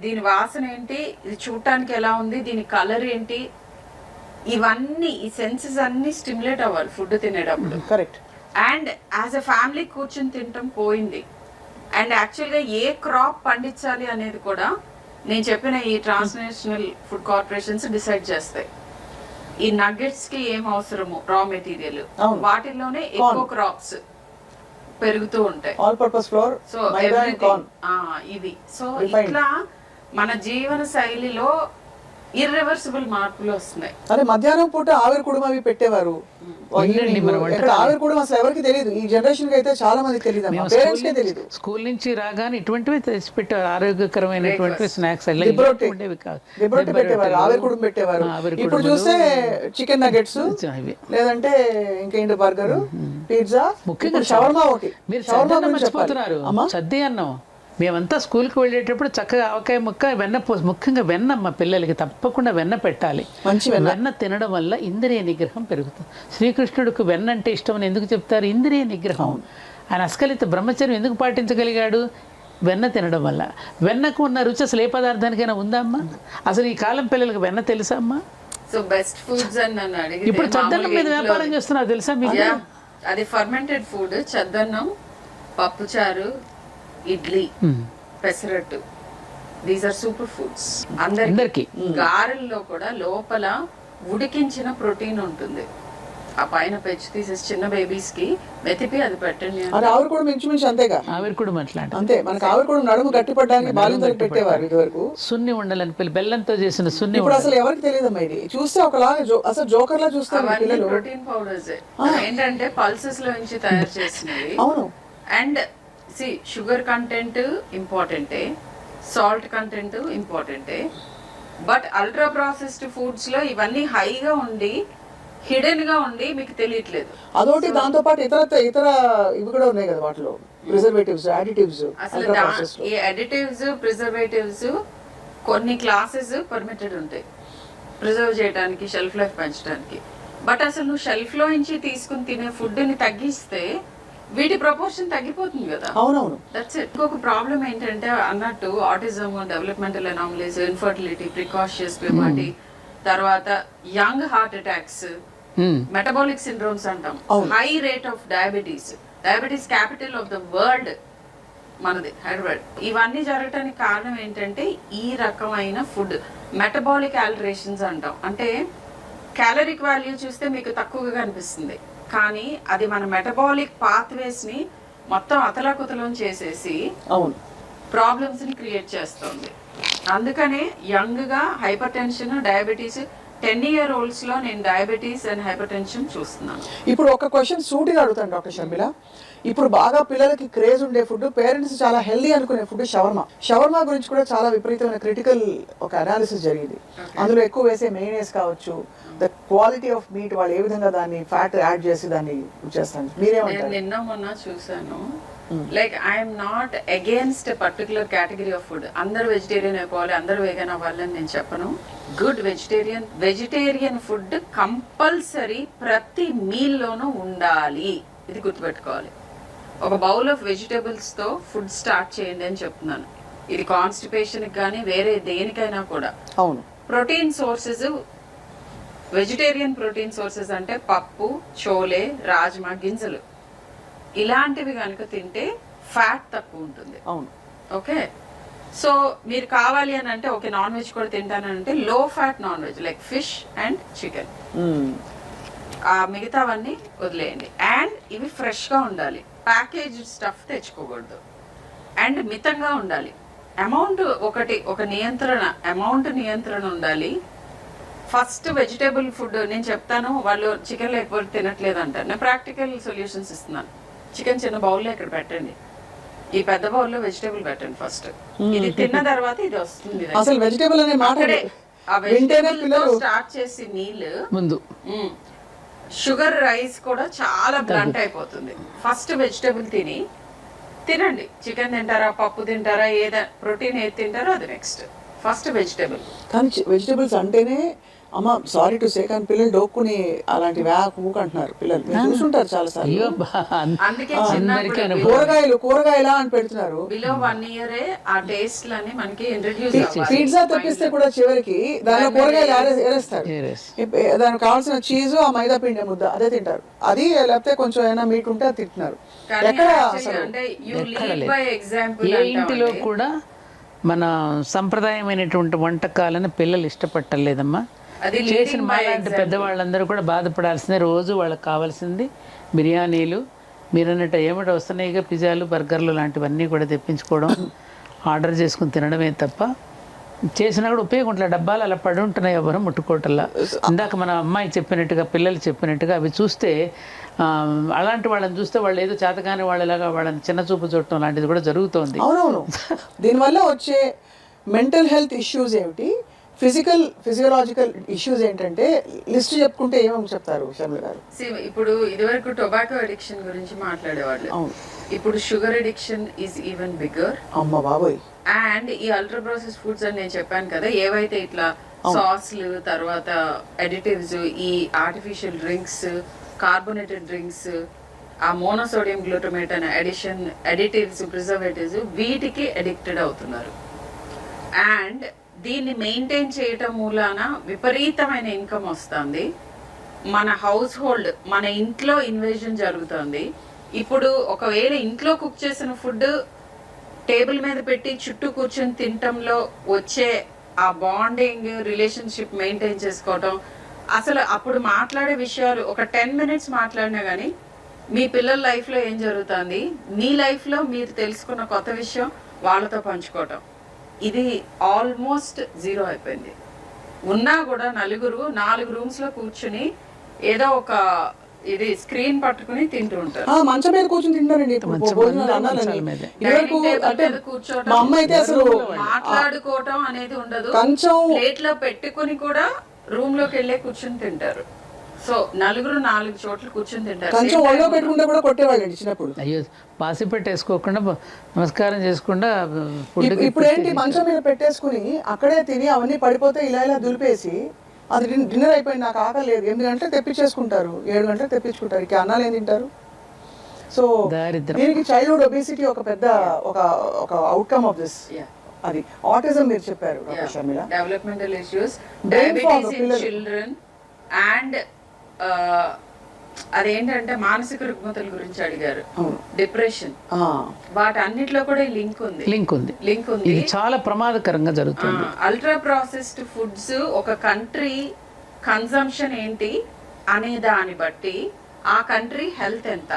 దీని వాసన ఏంటి, ఇది చూడటానికి ఎలా ఉంది, దీని కలర్ ఏంటి, ఇవన్నీ ఈ సెన్సెస్ అన్ని స్టిమ్యులేట్ అవ్వాలి ఫుడ్ తినేటప్పుడు. Correct. And as a family కూర్చొని తినటం పోయింది. అండ్ యాక్చువల్గా ఏ క్రాప్ పండించాలి అనేది కూడా నేను చెప్పిన ఈ ట్రాన్స్నేషనల్ ఫుడ్ కార్పొరేషన్స్ డిసైడ్ చేస్తాయి. ఈ నగ్గెట్స్ కి ఏం అవసరము రా మెటీరియల్, వాటిల్లోనే ఎక్కువ క్రాప్స్ పెరుగుతూ ఉంటాయి. All purpose floor, so everything ఇవి. సో ఇట్లా మన జీవన శైలిలో ఇర్రివర్సిబుల్ మార్పులు వస్తున్నాయి. అదే మధ్యాహ్నం పూట ఆవిరి కుడుమ అవి పెట్టేవారు. ఆవిరి కుడుమ అసలు ఎవరికి తెలియదు. ఈ జనరేషన్ కి అయితే చాలా మందికి తెలియదు, పేరెంట్స్ కే తెలియదు. స్కూల్ నుంచి రాగానే ఇటువంటివి తెచ్చి పెట్టారు, ఆరోగ్యకరమైనటువంటి స్నాక్స్ పెట్టేవారు, ఆవిరి కుడుమ పెట్టేవారు. ఇప్పుడు చూస్తే చికెన్ నగెట్స్, లేదంటే ఇంకేంటి బర్గర్, పిజ్జా, ముఖ్యంగా షవర్మా. ఒకటి మీరు షవర్మా మర్చిపోతున్నారు, సద్ది అన్నం. మేమంతా స్కూల్కి వెళ్ళేటప్పుడు చక్కగా ఆవకాయ ముక్క, వెన్న ముఖ్యంగా వెన్న మా పిల్లలకి తప్పకుండా వెన్న పెట్టాలి. వెన్న తినడం వల్ల ఇంద్రియ నిగ్రహం పెరుగుతుంది. శ్రీకృష్ణుడికి వెన్న అంటే ఇష్టం అని ఎందుకు చెప్తారు? ఇంద్రియ నిగ్రహం. ఆయన అస్కలిత బ్రహ్మచర్యం ఎందుకు పాటించగలిగాడు? వెన్న తినడం వల్ల. వెన్నకు ఉన్న రుచి అసలు ఏ పదార్థానికైనా ఉందా అమ్మా? అసలు ఈ కాలం పిల్లలకి వెన్న తెలుసా అమ్మా? సో బెస్ట్ ఫుడ్స్ అని నన్ను అడిగితే ఇప్పుడు చద్దన్నం మీద వ్యాపారం చేస్తున్నారు తెలుసా మీకు? అది ఫర్మెంటెడ్ ఫుడ్. చద్దన్నం, పప్పుచారు, ఇడ్లీ, పెసరట్టు, దీస్ ఆర్ సూపర్ ఫుడ్స్ అందరికి. గారెల్లో కూడా లోపల ఉడికించిన ప్రోటీన్ ఉంటుంది. ఆ పైన పెంచి తీసేసి చిన్న బేబీస్ కి మెతిపి అది పెట్టండి. ఆవిరి కూడా మించుమించు అంతేగా. ఆవిరి కూడా మాట్లాడు అంతే. మనకి ఆవిరి కూడా నడుము గట్టిపడడానికి బాలింతలకు పెట్టేవారు ఇదివరకు. సున్ని ఉండాలని బెల్లంతో చేసిన సున్ని. ఇప్పుడు అసలు ఎవరికి తెలియదమ్మా ఇది. చూస్తే ఒకలాగా అసలు జోకర్ లా చూస్తారు పిల్లలు. ప్రోటీన్ పౌడర్స్ ఏంటంటే పల్సెస్ లో నుంచి తయారు చేసినవి. అవును. అండ్ షుగర్ కంటెంట్ ఇంపార్టెంటే, సాల్ట్ కంటెంట్ ఇంపార్టెంటే, బట్ అల్ట్రా ప్రాసెస్డ్ ఫుడ్స్ లో ఇవన్నీ హైగా ఉండి హిడెన్ గా ఉండి మీకు తెలియట్లేదు. అదొకటి. దాంతో పాటు ఇతర ఇవి కూడా ఉన్నాయి కదా వాటిలో, ప్రిజర్వేటివ్స్, అడిటివ్స్. అసలు ఈ అడిటివ్స్, ప్రిజర్వేటివ్స్ కొన్ని క్లాసెస్ పర్మిటెడ్ ఉంటాయి ప్రిజర్వ్ చేయడానికి, షెల్ఫ్ లైఫ్ పెంచడానికి. బట్ అసలు నువ్వు షెల్ఫ్ లో నుంచి తీసుకుని తినే ఫుడ్ ని తగ్గిస్తే వీటి ప్రపోర్షన్ తగ్గిపోతుంది కదా. అవునవును. That's it. ఇంకొక ప్రాబ్లం ఏంటంటే అన్నట్టు autism, developmental anomalies, infertility, precocious puberty, తర్వాత young heart attacks, metabolic syndromes అంటాం, high rate of diabetes. Diabetes capital of the world మనది హైదరాబాద్. ఇవన్నీ జరగటానికి కారణం ఏంటంటే ఈ రకమైన ఫుడ్ మెటబాలిక్ ఆల్టరేషన్స్ అంటాం. అంటే క్యాలరిక్ వాల్యూ చూస్తే మీకు తక్కువగా కనిపిస్తుంది, కానీ అది మన మెటబాలిక్ పాత్వేస్ ని మొత్తం అతలాకుతలం చేసేసి ప్రాబ్లమ్స్ ని క్రియేట్ చేస్తుంది. అందుకనే యంగ్ గా హైపర్ టెన్షన్, డయాబెటీస్, 10-year-olds లో నేను డయాబెటీస్ అండ్ హైపర్ టెన్షన్ చూస్తున్నాను. ఇప్పుడు ఒక క్వశ్చన్ సూటిగా అడుగుతాను డాక్టర్ షర్మిల. ఇప్పుడు బాగా పిల్లలకి క్రేజ్ ఉండే ఫుడ్, పేరెంట్స్ చాలా హెల్దీ అనుకునే ఫుడ్ షవర్మా. షవర్మా గురించి కూడా చాలా విపరీతమైన క్రిటికల్ ఒక అనాలిసిస్ జరిగింది. అందులో ఎక్కువ వేసే మెయినేస్ కావచ్చు, ద క్వాలిటీ ఆఫ్ మీట్, వాళ్ళు ఏ విధంగా దాన్ని ఫ్యాట్ యాడ్ చేసి దాన్ని చేస్తాను. మీరేమంటారు? నిన్న మొన్న చూసాను. Like I'm not against particular category of food. అందరు వెజిటేరియన్ అయిపోవాలి, అందరు వేగన్ అవ్వాలని నేను చెప్పను. గుడ్ వెజిటేరియన్ ఫుడ్ కంపల్సరీ ప్రతి మీల్ లోనూ ఉండాలి. ఇది గుర్తుపెట్టుకోవాలి. ఒక బౌల్ ఆఫ్ వెజిటేబుల్స్ తో ఫుడ్ స్టార్ట్ చేయండి అని చెప్తున్నాను. ఇది కాన్స్టిపేషన్ కానీ వేరే దేనికైనా కూడా. అవును. Protein sources, vegetarian protein sources అంటే పప్పు, చోలే, రాజ్మా గింజలు, ఇలాంటివి కనుక తింటే ఫ్యాట్ తక్కువ ఉంటుంది. అవును. ఓకే. సో మీరు కావాలి అని అంటే ఓకే నాన్ వెజ్ కూడా తింటానంటే లో fat non veg like fish and chicken, ఆ మిగతావన్నీ వదిలేయండి. అండ్ ఇవి ఫ్రెష్గా ఉండాలి, ప్యాకేజ్ స్టఫ్ తెచ్చుకోకూడదు, అండ్ మితంగా ఉండాలి. అమౌంట్ ఒక నియంత్రణ ఉండాలి. ఫస్ట్ వెజిటేబుల్ ఫుడ్ నేను చెప్తాను. వాళ్ళు చికెన్ లేకపోతే తినట్లేదు అంటారు. నేను ప్రాక్టికల్ సొల్యూషన్స్ ఇస్తున్నాను. చికెన్ చిన్న బౌల్లో ఇక్కడ పెట్టండి, ఈ పెద్ద బౌల్లో వెజిటేబుల్ పెట్టండి ఫస్ట్. ఇది తిన్న తర్వాత ఇది వస్తుంది. అసలు వెజిటేబుల్ అనే మాట అక్కడే ఆ వింటేనే వెజిటేబుల్ పిల్లలు స్టార్ట్ చేసి నీళ్ళు ముందు షుగర్ రైస్ కూడా చాలా బ్లంట్ అయిపోతుంది. ఫస్ట్ వెజిటేబుల్ తినండి. చికెన్ తింటారా, పప్పు తింటారా, ఏదైనా ప్రోటీన్ ఏది తింటారో అది నెక్స్ట్. First vegetable. కానీ వెజిటేబుల్స్ అంటేనే అమ్మ సారీ టు సే కానీ పిల్లలు డోక్కుని అలాంటి ఊక అంటున్నారు పిల్లలు. మీరు చూసుంటారు చాలా అయ్యో సార్లు. అందుకే అందరికీ అనుభవం. కూరగాయలా అని పెడుతున్నారు. బిలో 1 year ఆ టేస్ట్ లని మనకి ఇంట్రడ్యూస్ అవ్వాలి. పిజ్జా తెప్పిస్తే కూడా చివరికి దానిలో కూరగాయలు ఏరేస్తారు. దానికి కావాల్సిన చీజ్, ఆ మైదా పిండి ముద్ద అదే తింటారు. అది లేకపోతే కొంచెం ఏమైనా మీట్ ఉంటే అది తింటున్నారు. ఎక్కడ అసలు అంటే యు లీడ్ బై ఎగ్జాంపుల్. ఏ ఇంటిలో కూడా మన సంప్రదాయమైనటువంటి వంటకాలను పిల్లలు ఇష్టపట్టలేదమ్మా. చేసిన మాలాంటి పెద్దవాళ్ళందరూ కూడా బాధపడాల్సిందే. రోజు వాళ్ళకి కావాల్సింది బిర్యానీలు, మీరు అన్నట్టు ఏమిటో వస్తున్నాయిగా పిజ్జాలు, బర్గర్లు లాంటివన్నీ కూడా తెప్పించుకోవడం, ఆర్డర్ చేసుకుని తినడమే తప్ప చేసినా కూడా ఉపయోగం ఉంటలే. డబ్బాలు అలా పడి ఉంటున్నాయి, ఎవరు ముట్టుకోవటంలా. ఇందాక మన అమ్మాయి చెప్పినట్టుగా, పిల్లలు చెప్పినట్టుగా అవి చూస్తే అలాంటి వాళ్ళని చూస్తే వాళ్ళు ఏదో చేతగాని వాళ్ళలాగా వాళ్ళని చిన్న చూపు చూడటం లాంటిది కూడా జరుగుతోంది. అవునవును. దీనివల్ల వచ్చే మెంటల్ హెల్త్ ఇష్యూస్ ఏమిటి, ఫిజియోలాజికల్ ఇష్యూస్ ఏంటంటే లిస్ట్ చెప్పుకుంటే ఏమేమి చెప్తారు శర్మిల గారు? ఇప్పుడు ఇదివరకు టొబాకో అడిక్షన్ గురించి మాట్లాడేవాళ్ళు. ఇప్పుడు sugar addiction is even bigger. అమ్మ బాబోయ్. అండ్ ఈ అల్ట్రా ప్రాసెస్ ఫుడ్స్ అని నేను చెప్పాను కదా, ఏవైతే ఇట్లా సాస్లు, తర్వాత అడిటివ్స్, ఈ ఆర్టిఫిషియల్ డ్రింక్స్, కార్బోనేటెడ్ డ్రింక్స్, ఆ మోనోసోడియం గ్లూటమేట్ అనే అడిటివ్స్, ప్రిజర్వేటివ్స్, వీటికి అడిక్టెడ్ అవుతున్నారు. అండ్ దీన్ని మెయింటైన్ చేయటం మూలాన విపరీతమైన ఇన్కమ్ వస్తుంది. మన హౌస్ హోల్డ్, మన ఇంట్లో ఇన్వేజన్ జరుగుతుంది. ఇప్పుడు ఒకవేళ ఇంట్లో కుక్ చేసిన ఫుడ్ టేబుల్ మీద పెట్టి చుట్టూ కూర్చొని తినటంలో వచ్చే ఆ బాండింగ్, రిలేషన్షిప్ మెయింటైన్ చేసుకోవటం, అసలు అప్పుడు మాట్లాడే విషయాలు ఒక 10 minutes మాట్లాడినా కానీ మీ పిల్లల లైఫ్లో ఏం జరుగుతుంది, మీ లైఫ్లో మీరు తెలుసుకున్న కొత్త విషయం వాళ్ళతో పంచుకోవటం, ఇది ఆల్మోస్ట్ జీరో అయిపోయింది. ఉన్నా కూడా 4 rooms లో కూర్చుని ఏదో ఒక ఇది స్క్రీన్ పట్టుకుని తింటూ ఉంటారు. మంచం మీద కూర్చొని తింటారండి. మా అమ్మ అయితే అసలు మాట్లాడుకోవటం అనేది ఉండదు. ప్లేట్ లో పెట్టుకుని కూడా రూమ్ లోకి వెళ్ళే కూర్చుని తింటారు. సో 4 చోట్ల కూర్చుని తింటారు. కొంచెం ఒళ్ళో పెట్టుకుంటే కూడా కొట్టేవాళ్ళండి చిన్నప్పుడు. అయ్యో, పాసి పెట్టేసుకోకుండా నమస్కారం చేసుకుండా. ఇప్పుడు ఏంటి, మంచం మీద పెట్టేసుకుని అక్కడే తిని అవన్నీ పడిపోతే ఇలా దులిపేసి అది డిన్నర్ అయిపోయింది, నాకు ఆకలి లేదు, 8 గంటలకు తెప్పించేసుకుంటారు, 7 గంటలకు తెప్పించుకుంటారు. ఇక అన్నాలు ఏం తింటారు? సో దీనికి చైల్డ్హుడ్ ఒబేసిటీ ఒక పెద్ద ఒక అవుట్కమ్ ఆఫ్ దిస్. అది ఆటిజం మీరు చెప్పారు Sharmila. Developmental issues, diabetes in children, and అదేంటంటే మానసిక రుగ్మతల గురించి అడిగారు, డిప్రెషన్, వాటన్నిటిలో కూడా లింక్ ఉంది. ఇది చాలా ప్రమాదకరంగా జరుగుతుంది. అల్ట్రా ప్రాసెస్డ్ ఫుడ్స్ ఒక కంట్రీ కన్సంప్షన్ ఏంటి అనే దాన్ని బట్టి ఆ కంట్రీ హెల్త్ ఎంత,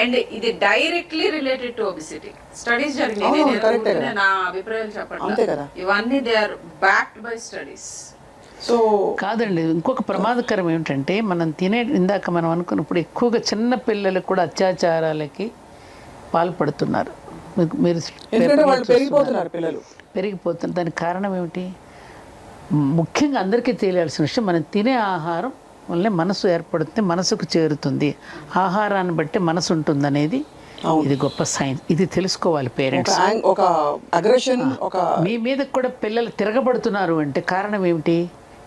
అండ్ ఇది directly related to obesity. Studies జరిగినాయి, నా అభిప్రాయాలు చెప్పండి, ఇవన్నీ they are backed by studies. So కాదండి, ఇంకొక ప్రమాదకరం ఏమిటంటే మనం ఇందాక మనం అనుకున్నప్పుడు ఎక్కువగా చిన్న పిల్లలు కూడా అత్యాచారాలకి పాల్పడుతున్నారు. మీరు పెరిగిపోతున్నారు. దానికి కారణం ఏమిటి? ముఖ్యంగా అందరికీ తెలియాల్సిన విషయం, మనం తినే ఆహారం వల్లే మనసు ఏర్పడుతుంది, మనసుకు చేరుతుంది, ఆహారాన్ని బట్టి మనసు ఉంటుంది అనేది ఇది గొప్ప సైన్స్. ఇది తెలుసుకోవాలి పేరెంట్స్. మీ మీద కూడా పిల్లలు తిరగబడుతున్నారు అంటే కారణం ఏమిటి?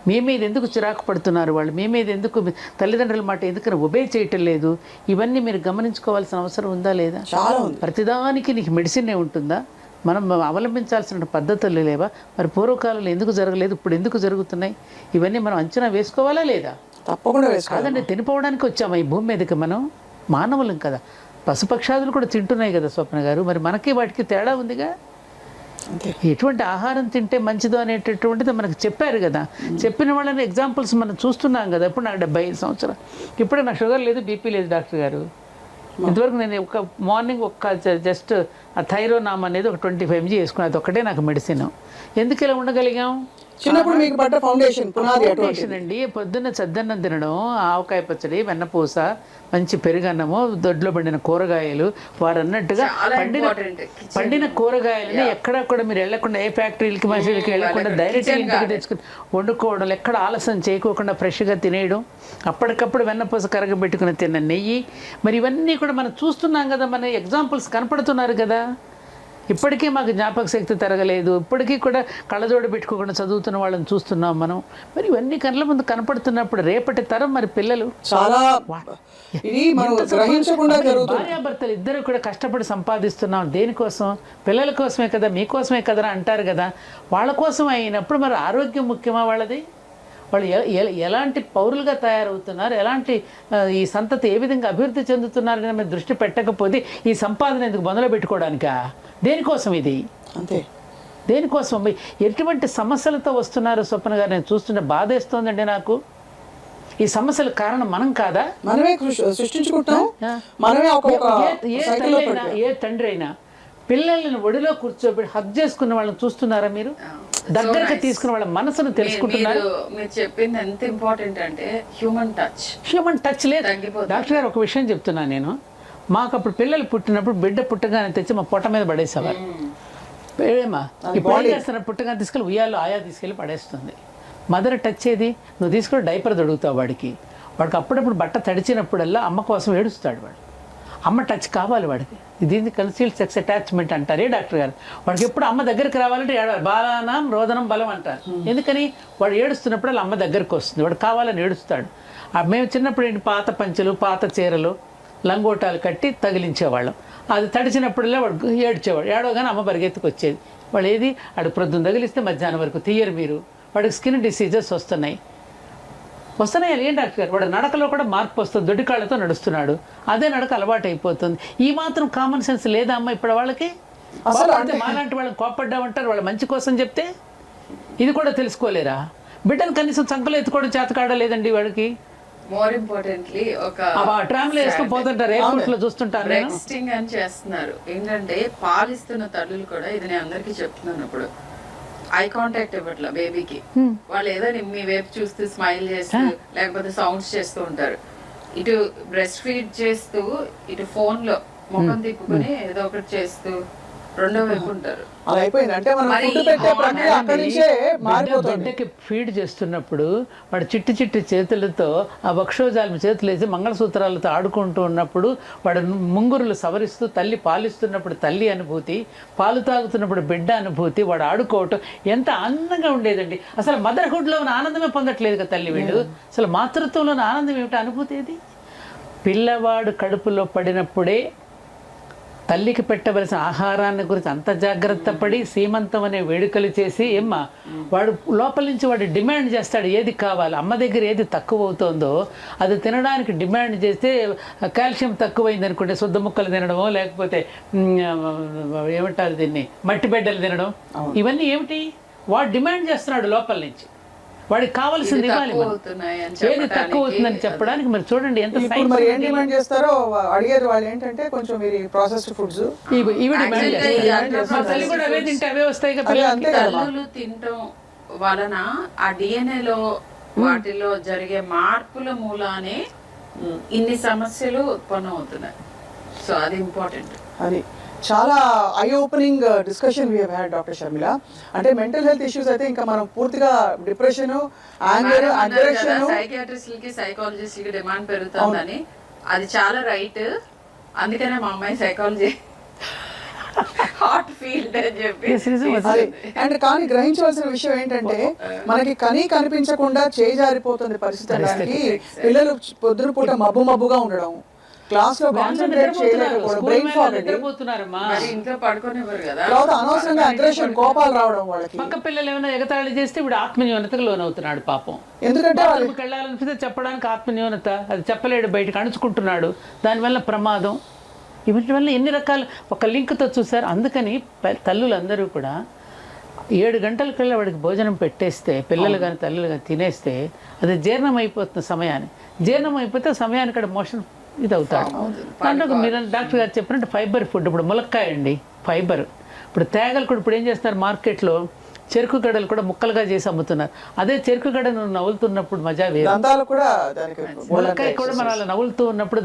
మీ మీద ఎందుకు చిరాకు పడుతున్నారు వాళ్ళు? మీ మీద ఎందుకు తల్లిదండ్రుల మాట ఎందుకని ఒబే చేయటం లేదు? ఇవన్నీ మీరు గమనించుకోవాల్సిన అవసరం ఉందా లేదా? ప్రతిదానికి నీకు మెడిసినే ఉంటుందా? మనం అవలంబించాల్సిన పద్ధతులు లేవా? మరి పూర్వకాలంలో ఎందుకు జరగలేదు, ఇప్పుడు ఎందుకు జరుగుతున్నాయి? ఇవన్నీ మనం అంచనా వేసుకోవాలా లేదా? తప్పకుండా కాదండి, తినిపోవడానికి వచ్చామా ఈ భూమి మీదకి? మనం మానవులం కదా, పశుపక్షాదులు కూడా తింటున్నాయి కదా స్వప్న గారు. మరి మనకి వాటికి తేడా ఉందిగా. ఎటువంటి ఆహారం తింటే మంచిదో అనేటటువంటిది మనకు చెప్పారు కదా. చెప్పిన వాళ్ళని ఎగ్జాంపుల్స్ మనం చూస్తున్నాం కదా. ఇప్పుడు నాకు 75 సంవత్సరాలు, ఇప్పుడే నాకు షుగర్ లేదు, బీపీ లేదు డాక్టర్ గారు. ఇంతవరకు నేను మార్నింగ్ జస్ట్ ఆ థైరోనామ్ అనేది ఒక 25 mg వేసుకున్నాను, అది ఒకటే నాకు మెడిసిన్. ఎందుకు ఇలా ఉండగలిగాం? చిన్నప్పుడు మీకు పడ్డ ఫౌండేషన్ పునాది అటువంటి ఫౌండేషన్ అండి. పొద్దున్న చద్దన్నం తినడం, ఆవకాయ పచ్చడి, వెన్నపూస, మంచి పెరుగన్నము, దొడ్లో పండిన కూరగాయలు, వారు అన్నట్టుగా పండిన కూరగాయలని ఎక్కడ కూడా మీరు వెళ్ళకుండా, ఏ ఫ్యాక్టరీలకి మనుషులకి వెళ్ళకుండా డైరెక్ట్గా ఇంటికి తెచ్చుకుని వండుకోవడం, ఎక్కడ ఆలస్యం చేయకోకుండా ఫ్రెష్గా తినేయడం, అప్పటికప్పుడు వెన్నపూస కరగబెట్టుకుని తిన్న నెయ్యి. మరి ఇవన్నీ కూడా మనం చూస్తున్నాం కదా, మన ఎగ్జాంపుల్స్ కనపడుతున్నారు కదా. ఇప్పటికీ మాకు జ్ఞాపక శక్తి తరగలేదు, ఇప్పటికీ కూడా కళ్ళజోడు పెట్టుకోకుండా చదువుతున్న వాళ్ళని చూస్తున్నాం మనం. మరి ఇవన్నీ కళ్ళ ముందు కనపడుతున్నప్పుడు రేపటి తరం మరి పిల్లలు చాలా భార్యాభర్తలు ఇద్దరు కూడా కష్టపడి సంపాదిస్తున్నాం. దేనికోసం? పిల్లల కోసమే కదా, మీకోసమే కదా అంటారు కదా. వాళ్ళ కోసం అయినప్పుడు మరి ఆరోగ్యం ముఖ్యమా వాళ్ళది? వాళ్ళు ఎలాంటి పౌరులుగా తయారవుతున్నారు, ఎలాంటి ఈ సంతతి ఏ విధంగా అభివృద్ధి చెందుతున్నారని మేము దృష్టి పెట్టకపోతే ఈ సంపాదన ఎందుకు మొదలు పెట్టుకోవడానికా? దేనికోసం ఇది? అంతే. దేనికోసం? ఎటువంటి సమస్యలతో వస్తున్నారు స్వప్న గారు? నేను చూస్తుంటే బాధేస్తోందండి నాకు. ఈ సమస్యల కారణం మనం కాదా? మనమే సృష్టించుకుంటాం. మనమే ఏ తండ్రి అయినా పిల్లల్ని ఒడిలో కూర్చోబెట్టి హగ్ చేసుకున్న వాళ్ళని చూస్తున్నారా మీరు? దగ్గరగా తీసుకున్న వాళ్ళ మనసును తెలుసుకుంటున్నారు. మీరు చెప్పింది ఎంత ఇంపార్టెంట్ అంటే హ్యూమన్ టచ్ లేదు. డాక్టర్ గారు ఒక విషయం చెప్తున్నాను నేను. మాకు అప్పుడు పిల్లలు పుట్టినప్పుడు బిడ్డ పుట్టగానే తెచ్చి మా పొట్ట మీద పడేసేవారు. ఏమా ఇప్పుడు చేస్తున్న పుట్టగానే తీసుకెళ్ళి ఉయ్యాలో ఆయా తీసుకెళ్ళి పడేస్తుంది. మదర్ టచ్ ఏది? నువ్వు తీసుకొని డైపర్ తొడుగుతావు వాడికి అప్పుడప్పుడు బట్ట తడిచినప్పుడల్లా అమ్మ కోసం ఏడుస్తాడు వాడు. అమ్మ టచ్ కావాలి వాడికి. దీన్ని కన్సీల్డ్ సెక్స్ అటాచ్మెంట్ అంటారే డాక్టర్ గారు. వాడికి ఎప్పుడు అమ్మ దగ్గరికి రావాలంటే ఏడవాలి. బాలానం రోదనం బలం అంటారు. ఎందుకని? వాడు ఏడుస్తున్నప్పుడు అలా అమ్మ దగ్గరికి వస్తుంది, వాడు కావాలని ఏడుస్తాడు. మేము చిన్నప్పుడు ఏంటి, పాత పంచెలు, పాత చీరలు, లంగోటాలు కట్టి తగిలించేవాళ్ళం. అది తడిచినప్పుడల్లా వాడు ఏడ్చేవాడు. ఏడవగానే అమ్మ పరిగెత్తుకు వచ్చేది. వాడు ఏది అడు ప్రొద్దున తగిలిస్తే మధ్యాహ్నం వరకు తీయరు మీరు. వాడికి స్కిన్ డిసీజెస్ వస్తున్నాయి. ఏం డాక్టర్ గారు? వాడు నడకలో కూడా మార్పు వస్తుంది, దొడ్డికాళ్ళతో నడుస్తున్నాడు, అదే నడక అలవాటు అయిపోతుంది. ఈ మాత్రం కామన్ సెన్స్ లేదా అమ్మ ఇప్పుడు వాళ్ళకి? అసలు మాలాంటి వాళ్ళని కోపడ్డామంటారు వాళ్ళ మంచి కోసం చెప్తే. ఇది కూడా తెలుసుకోలేరా? బిడ్డను కనీసం సంకలో ఎత్తుకోవడం చేతకాడ లేదండి వాడికి. మోర్ ఇంపార్టెంట్లీ ఒక ట్రామ్లో వేసుకుని పోతుంటారు, ఎయిర్పోర్ట్ లో చూస్తుంటారు. బ్రెస్టింగ్ అని చేస్తున్నారు. ఏంటంటే పాలిస్తున్న తల్లులు కూడా, ఇది నేను అందరికీ చెప్తున్నాను, ఇప్పుడు ఐ కాంటాక్ట్ ఇవ్వట్ల బేబీకి. వాళ్ళు ఏదో మీ వైపు చూస్తూ స్మైల్ చేస్తూ లేకపోతే సౌండ్స్ చేస్తూ ఉంటారు. ఇటు బ్రెస్ట్ ఫీడ్ చేస్తూ ఇటు ఫోన్ లో ముఖం తిప్పుకొని ఏదో ఒకటి చేస్తూ రెండో వైపు ఉంటారు. బిడ్డకి ఫీడ్ చేస్తున్నప్పుడు వాడు చిట్టి చిట్టి చేతులతో ఆ వక్షోజాలం చేతులు వేసి మంగళసూత్రాలతో ఆడుకుంటూ ఉన్నప్పుడు వాడు ముంగురులు సవరిస్తూ తల్లి పాలిస్తున్నప్పుడు తల్లి అనుభూతి, పాలు తాగుతున్నప్పుడు బిడ్డ అనుభూతి, వాడు ఆడుకోవటం ఎంత ఆనందంగా ఉండేదండి. అసలు మదర్హుడ్లో ఉన్న ఆనందమే పొందట్లేదు కదా తల్లి వీళ్ళు. అసలు మాతృత్వంలో ఉన్న ఆనందం ఏమిటి, అనుభూతి ఏది? పిల్లవాడు కడుపులో పడినప్పుడే తల్లికి పెట్టవలసిన ఆహారాన్ని గురించి అంత జాగ్రత్త పడి సీమంతం అనే వేడుకలు చేసి ఏమ్మా వాడు లోపల నుంచి వాడు డిమాండ్ చేస్తాడు ఏది కావాలి. అమ్మ దగ్గర ఏది తక్కువ అవుతుందో అది తినడానికి డిమాండ్ చేస్తే కాల్షియం తక్కువైంది అనుకుంటే శుద్ధ ముక్కలు తినడమో లేకపోతే ఏమంటారు దీన్ని మట్టి బిడ్డలు తినడం, ఇవన్నీ ఏమిటి? వాడు డిమాండ్ చేస్తున్నాడు లోపల నుంచి. వాడికి కావాల్సింది ఇవ్వాలి. ఏది తక్కువ అవుతుందని చెప్పడానికి మరి చూడండి ఎంత మరి ఏం డిమాండ్ చేస్తారో అడిగేది వాళ్ళు. ఏంటంటే కొంచెం మీరు ప్రాసెస్డ్ ఫుడ్స్ ఇవి డిమాండ్ చేస్తారు. తల్లి కూడా అవే తింటే అవే వస్తాయి కదా. తల్లులు తినటం వలన ఆ DNA లో వాటిలో జరిగే మార్పుల మూలానే ఇన్ని సమస్యలు ఉత్పన్నం అవుతున్నాయి. సో అది ఇంపార్టెంట్. అది చాలా eye opening discussion we had doctor Sharmila. అంటే మెంటల్ హెల్త్ ఇష్యూస్ అయితే ఇంకా మనం పూర్తిగా డిప్రెషన్, యాంగర్, అగ్రెషన్, సైకియాట్రిస్టులకి సైకాలజిస్టులకి డిమాండ్ పెరుగుతుందని అది చాలా రైట్. అందుకనే మా అమ్మాయి సైకాలజీ హార్ట్ ఫీల్డ్ అని చెప్పి. అండ్ కానీ గ్రహించవలసిన విషయం ఏంటంటే మనకి కనిపించకుండా చేజారిపోతుంది పరిస్థితి. పిల్లలు పొద్దున పూట మబ్బుగా ఉండడం, క్లాస్ లో కాన్సంట్రేట్ చేయలేకపోవడం, బ్రెయిన్ ఫాగ్, ఇంట్లో పడుకోనివ్వరు కదా, అనవసరంగా అగ్రెషన్, కోపాలు రావడం వాళ్ళకి. పక్క పిల్లలు ఏమైనా ఎగతాళి చేస్తే ఇప్పుడు ఆత్మన్యూనతకు లోనవుతున్నాడు పాపం. ఎందుకంటే వాళ్ళకి వెళ్ళాలనిపిస్తే చెప్పడానికి ఆత్మన్యూనత, అది చెప్పలేడు, బయటకు అణుచుకుంటున్నాడు, దానివల్ల ప్రమాదం. వీటి వల్ల ఎన్ని రకాల ఒక లింక్తో చూసారు. అందుకని తల్లులందరూ కూడా 7 గంటలకల్లా వాడికి భోజనం పెట్టేస్తే, పిల్లలు కానీ తల్లులు కానీ తినేస్తే అది జీర్ణం అయిపోతున్న సమయాన్ని. జీర్ణం అయిపోతే సమయానికి అక్కడ మోషన్ ఇది అవుతాడు. దాంట్లో మీరు డాక్టర్ గారు చెప్పినట్టు ఫైబర్ ఫుడ్, ఇప్పుడు ములక్కాయ అండి ఫైబర్. ఇప్పుడు తేగలు కూడా ఇప్పుడు ఏం చేస్తున్నారు మార్కెట్లో, చెరుకు గడలు కూడా ముక్కలుగా చేసి అమ్ముతున్నారు. అదే చెరుకు గడను నవ్వులుతున్నప్పుడు మజా వేరు. దంతాలు కూడా దానికి ములక్కాయ కూడా మనం అలా నవ్వులుతూ ఉన్నప్పుడు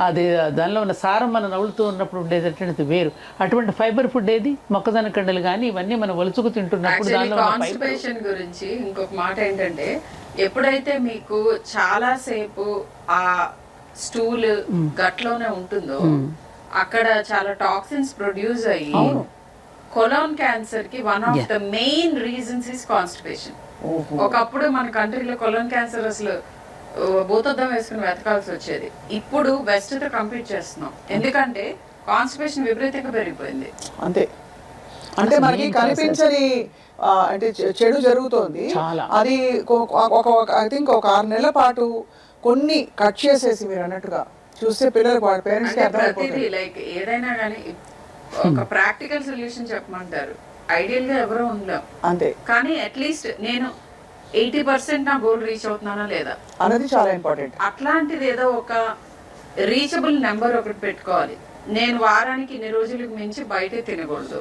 అది దానిలో ఉన్న సారం మనం నవ్వులుతూ ఉన్నప్పుడు ఉండేటటువంటిది వేరు. అటువంటి ఫైబర్ ఫుడ్ ఏది, మొక్కజొన్న కండలు కానీ ఇవన్నీ మనం ఒలుచుకు తింటున్నప్పుడు దానిలో కాన్స్టిపేషన్ గురించి ఇంకొక మాట ఏంటంటే, ఎప్పుడైతే మీకు చాలా సేపు ఆ స్టూల్ గట్లోనే ఉంటుందో అక్కడ చాలా టాక్సిన్స్ ప్రొడ్యూస్ అయ్యి కొలాన్ క్యాన్సర్ కి one of the main reasons is constipation. ఒకప్పుడు మన కంట్రీలో కొలాన్ క్యాన్సర్ అసలు భూతద్దం వేసుకుని వెతకాల్సి వచ్చేది. ఇప్పుడు వెస్ట్ తో కంపీట్ చేస్తున్నాం, ఎందుకంటే కాన్స్టిపేషన్ విపరీతంగా పెరిగిపోయింది. అంతే, అంటే మనకి కనిపించని అంటే చెడు జరుగుతోంది. అది ఐ థింక్ ఒక 6 నెలల పాటు కొన్ని కట్ చేసేసి మీరు అన్నట్టుగా చూస్తే పిల్లలకు వాళ్ళ పేరెంట్స్ కి ప్రతిదీ లైక్ ఏదైనా కానీ ఒక ప్రాక్టికల్ సొల్యూషన్ చెప్పమంటారు. ఐడియల్ గా ఎవరో ఉండలేం అంతే, కానీ అట్లీస్ట్ నేను 80% నా గోల్ రీచ్ అవుతున్నానా లేదా అనేది చాలా ఇంపార్టెంట్. అట్లాంటిది ఏదో ఒక రీచబుల్ నెంబర్ ఒకటి పెట్టుకోవాలి. నేను వారానికి ఇన్ని రోజులకు మించి బయటే తినకూడదు,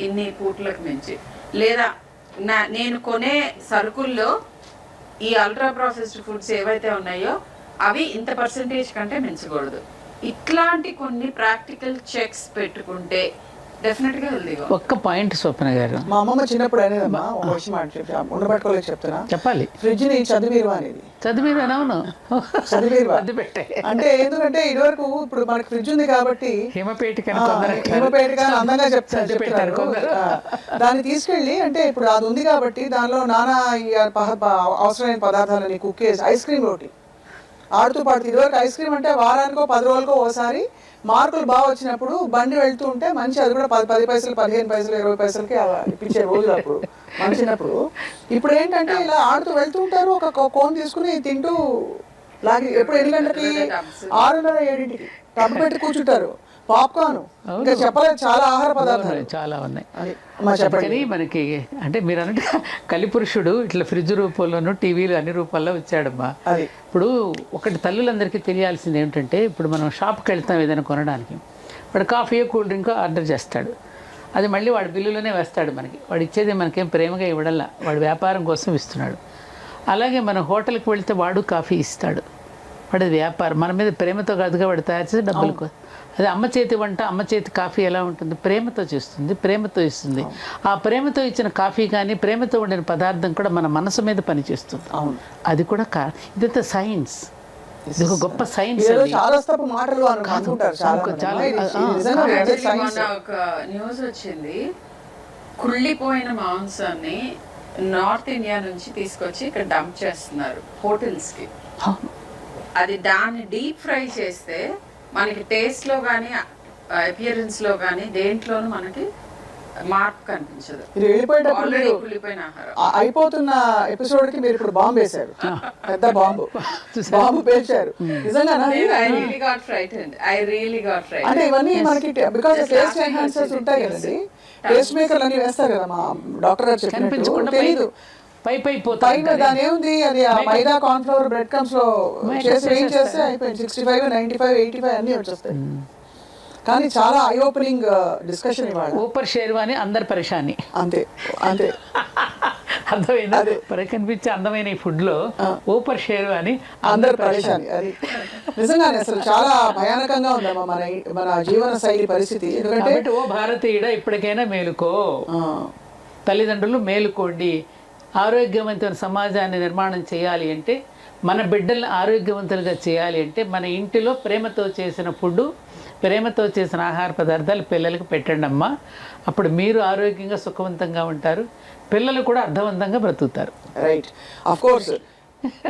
ఇన్ని పూట్లకు మించి, లేదా నేను కొనే సరుకుల్లో ఈ అల్ట్రా ప్రాసెస్డ్ ఫుడ్స్ ఏవైతే ఉన్నాయో అవి ఇంత పర్సెంటేజ్ కంటే మించకూడదు. ఇట్లాంటి కొన్ని ప్రాక్టికల్ చెక్స్ పెట్టుకుంటే డెఫినెట్ గా హెల్దీగా. ఒక్క పాయింట్ స్వప్న గారు, మా అమ్మమ్మ చిన్నప్పుడు అనేదమ్మా, ఒక విషయం ఉండబట్టుకోలేక చెప్తున్నా, చెప్పాలి, ఫ్రిడ్జ్ ని చదివీరు అనేది. చదివీరు అవును, చదివీరు పెట్టే అంటే ఎందుకంటే ఇదివరకు ఇప్పుడు మనకి ఫ్రిడ్జ్ ఉంది కాబట్టి హిమపేటిక అందంగా చెప్తారు. దాన్ని తీసుకెళ్ళి అంటే ఇప్పుడు అది ఉంది కాబట్టి దానిలో నానా అవసరమైన పదార్థాలని కుక్ చేసి ఐస్ క్రీమ్ ఒకటి ఆడుతూ పాడుతూ. ఇదివరకు ఐస్ క్రీమ్ అంటే వారానికో 10 రోజులకో ఓసారి మార్కులు బాగా వచ్చినప్పుడు బండి వెళ్తూ ఉంటే మంచి అది కూడా 10 పైసలు 15 పైసలు 20 పైసలకి ఇప్పించే రోజులు అప్పుడు మంచినప్పుడు. ఇప్పుడు ఏంటంటే ఇలా ఆడుతూ వెళ్తూ ఉంటారు, ఒక కోన్ తీసుకుని తింటూ లాగి ఎప్పుడు 8 గంటలకి 6:30 7ంటికి టబ్బు పెట్టి కూర్చుంటారు. పాప్కార్న్, ఇంకా చెప్పలేదు చాలా ఆహార పదార్థాలు చాలా ఉన్నాయి. చెప్పండి, మనకి అంటే మీరు అన్నట్టు కలిపురుషుడు ఇట్లా ఫ్రిడ్జ్ రూపంలోనూ టీవీలు అన్ని రూపాల్లో వచ్చాడమ్మా. ఇప్పుడు ఒకటి తల్లులందరికీ తెలియాల్సింది ఏమిటంటే, ఇప్పుడు మనం షాప్కి వెళ్తాం ఏదైనా కొనడానికి, వాడు కాఫీ కూల్ డ్రింక్ ఆర్డర్ చేస్తాడు, అది మళ్ళీ వాడి బిల్లులోనే వేస్తాడు మనకి. వాడు ఇచ్చేది మనకేం ప్రేమగా ఇవ్వడంలా, వాడు వ్యాపారం కోసం ఇస్తున్నాడు. అలాగే మనం హోటల్కి వెళ్తే వాడు కాఫీ ఇస్తాడు, వాడి వ్యాపారం, మన మీద ప్రేమతో కాదుగా వాడు తయారు చేసి డబ్బులు. అదే అమ్మ చేతి వంట, అమ్మ చేతి కాఫీ ఎలా ఉంటుంది, ప్రేమతో చేస్తుంది, ప్రేమతో ఇస్తుంది. ఆ ప్రేమతో ఇచ్చిన కాఫీ కానీ ప్రేమతో ఉండిన పదార్థం కూడా మన మనసు మీద పనిచేస్తుంది. అది కూడా ఇదంతా సైన్స్, ఇది ఒక గొప్ప సైన్స్. ఒక న్యూస్ వచ్చింది, కుళ్ళిపోయిన మాంసాన్ని నార్త్ ఇండియా నుంచి తీసుకొచ్చి ఇక్కడ డంప్ చేస్తున్నారు హోటల్స్ కి. అది దాన్ని డీప్ ఫ్రై చేస్తే మనకి టేస్ట్ లో కానీ అపియరెన్స్ లో కానీ దేంట్లోనూ మనకి మార్పు కనిపించదు. కుళ్ళిపోయిన ఆహారం. అయిపోతున్న ఎపిసోడ్ కి మీరు ఇప్పుడు బాంబు వేశారు, పెద్ద బాంబు పేల్చారు. అంటే ఇవన్నీ మనకి బికాస్ టేస్ట్ ఎన్హాన్సర్స్ ఉంటాయి కదండి, టేస్ట్ మేకర్లు అన్ని వేస్తారు కదా మా డాక్టర్ గారు చెప్పినట్టు. తెలీదు పైన దాని ఏముంది, అది మైదా కార్న్ఫ్లవర్ బ్రెడ్ క్రమ్స్ లో చేసి ఏం చేస్తే అయిపోయింది. 65, 95, 85 అన్ని వచ్చేస్తాయి. కానీ చాలా ఐ ఓపెనింగ్ డిస్కషన్ ఇవాళ. ఊపర్ షేర్వాని అందరు పరేషాని, అంతే అంతే అర్థమైంది. కనిపించే అందమైన ఈ ఫుడ్ లో ఊపర్ షేర్వాని అందరు పరేషాని. అది నిజంగానే అసలు చాలా భయానకంగా ఉందమ్మా మన జీవన శైలి పరిస్థితి. ఎందుకంటే ఓ భారతీయుడ ఇప్పటికైనా మేలుకో, తల్లిదండ్రులు మేలుకోండి. ఆరోగ్యవంతమైన సమాజాన్ని నిర్మాణం చేయాలి అంటే, మన బిడ్డల్ని ఆరోగ్యవంతులుగా చేయాలి అంటే, మన ఇంటిలో ప్రేమతో చేసిన ఫుడ్, ప్రేమతో చేసిన ఆహార పదార్థాలు పిల్లలకు పెట్టండి అమ్మా. అప్పుడు మీరు ఆరోగ్యంగా సుఖవంతంగా ఉంటారు, పిల్లలు కూడా అర్థవంతంగా బ్రతుకుతారు. Right, of course.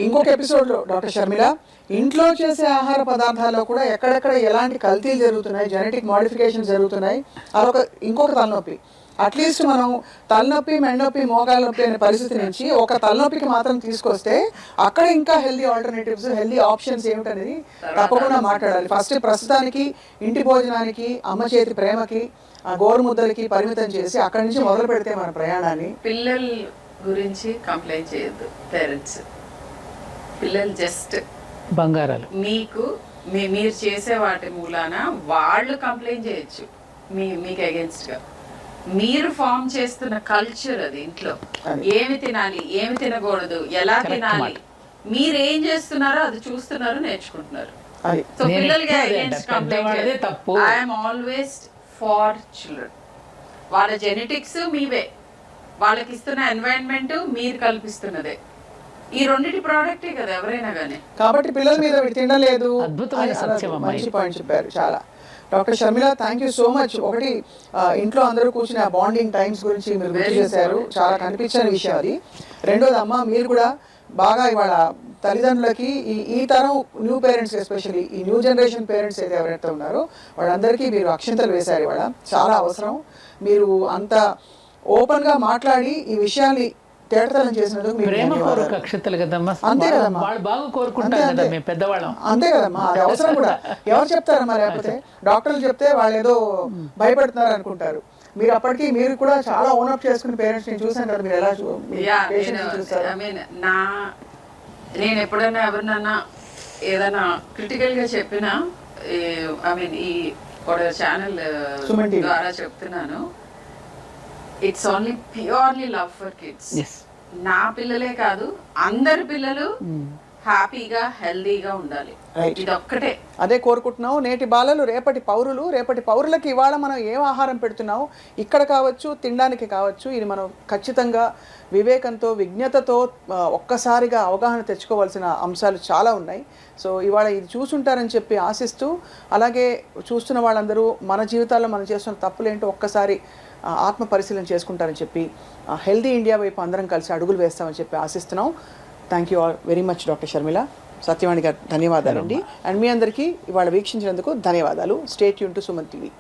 ఇంకొక ఎపిసోడ్లో డాక్టర్ షర్మిల, ఇంట్లో చేసే ఆహార పదార్థాల్లో కూడా ఎక్కడెక్కడ ఎలాంటి కల్తీలు జరుగుతున్నాయి, జెనెటిక్ మోడిఫికేషన్ జరుగుతున్నాయి, అదొక ఇంకొక తలనొప్పి. అట్లీస్ట్ మనం తలనొప్పి, మెండనొప్పి, మోకాల నొప్పి అనే పరిస్థితి నుంచి ఒక తలనొప్పికి మాత్రం తీసుకొస్తే అక్కడ ఇంకా హెల్దీ ఆల్టర్నేటివ్స్, హెల్దీ ఆప్షన్స్ ఏమిటనేది తప్పకుండా మాట్లాడాలి. ఫస్ట్ ప్రస్తుతానికి ఇంటి భోజనానికి, అమ్మ చేతి ప్రేమకి, గోరుముద్దలకి పరిమితం చేసి అక్కడి నుంచి మొదలు పెడితే మన ప్రయాణాన్ని. పిల్లల గురించి కంప్లైంట్ చేయొద్దు పేరెంట్స్. పిల్లలు జస్ట్ బంగారాలు మీకు మీరు చేసే వాటి మూలాన వాళ్ళు కంప్లైంట్ చేయొచ్చు మీకు అగేన్స్ట్ గా. మీరు ఫామ్ చేస్తున్న కల్చర్ అది ఇంట్లో ఏమి తినాలి ఏమి తినకూడదు ఎలా తినాలి మీరు ఏం చేస్తున్నారో అది చూస్తున్నారు నేర్చుకుంటున్నారు. సో పిల్లలకి అగేన్స్ట్ కంప్లైంట్ తప్పు. I'm always for children. వాళ్ళ జెనెటిక్స్ మీవే, వాళ్ళకి ఇస్తున్న ఎన్వైరన్మెంట్ మీరు కల్పిస్తున్నదే. ఈ రెండింటి ప్రోడక్టే కదా ఎవరైనా కానీ. కాబట్టి పిల్లల మీద తినలేదు. అద్భుతమైన సత్యం అమ్మాయి. మంచి పాయింట్ చెప్పారు చాలా. Doctor Sharmila, thank you so much. ఒకటి ఇంట్లో అందరూ కూర్చుని ఆ బాండింగ్ టైమ్స్ గురించి మీరు గుర్తు చేశారు, చాలా కనిపించని విషయం అది. రెండోది అమ్మ, మీరు కూడా బాగా ఇవాళ తల్లిదండ్రులకి ఈ తరం న్యూ పేరెంట్స్, ఎస్పెషల్లీ ఈ న్యూ జనరేషన్ పేరెంట్స్ అయితే ఎవరైతే ఉన్నారో వాళ్ళందరికీ మీరు అక్షంతలు వేశారు ఇవాళ. చాలా అవసరం. మీరు అంత ఓపెన్గా మాట్లాడి ఈ విషయాన్ని తేటతలం చేసినందుకు మీకు ప్రేమపూర్వక అక్షతలు కదమ్మా. అంతే కదమ్మా, వాళ్ళు బాగా కోరుకుంటారు కదా మేము పెద్దవాళ్ళం. అంతే కదమ్మా, అది అవసరం కూడా. ఎవరు చెప్తారమ్మా, లేకపోతే డాక్టర్లు చెప్తే వాళ్ళు ఏదో భయపడుతున్నారు అనుకుంటారు. మీరు అప్పటికి మీరు కూడా చాలా ఓనప్ చేసుకునే పేరెంట్స్ నేను చూసాను కదా, మీరు ఎలా చూస్తారు. నేను ఎప్పుడైనా ఎవరినన్నా ఏదైనా క్రిటికల్ గా చెప్పినా, ఐ మీన్ ఈ ఛానల్ ద్వారా చెప్తున్నాను, it's only purely love for kids. నా పిల్లలే కాదు, అందరి పిల్లలు హ్యాపీగా హెల్దీగా ఉండాలి. ఇది ఒక్కటే అదే కోరుకుంటున్నావు. నేటి బాలలు రేపటి పౌరులు. రేపటి పౌరులకి ఇవాళ మనం ఏం ఆహారం పెడుతున్నావు, ఇక్కడ కావచ్చు తినడానికి కావచ్చు, ఇది మనం ఖచ్చితంగా వివేకంతో విజ్ఞతతో ఒక్కసారిగా అవగాహన తెచ్చుకోవాల్సిన అంశాలు చాలా ఉన్నాయి. సో ఇవాళ ఇది చూసుంటారని చెప్పి ఆశిస్తూ, అలాగే చూస్తున్న వాళ్ళందరూ మన జీవితాల్లో మనం చేస్తున్న తప్పులేంటో ఒక్కసారి ఆత్మ పరిశీలన చేసుకుంటారని చెప్పి హెల్దీ ఇండియా వైపు అందరం కలిసి అడుగులు వేస్తామని చెప్పి ఆశిస్తున్నాం. Thank you all very much doctor Sharmila. Satyavani గారు ధన్యవాదాలండి. అండ్ మీ అందరికీ ఇవాళ వీక్షించినందుకు ధన్యవాదాలు. Stay tune to Suman TV.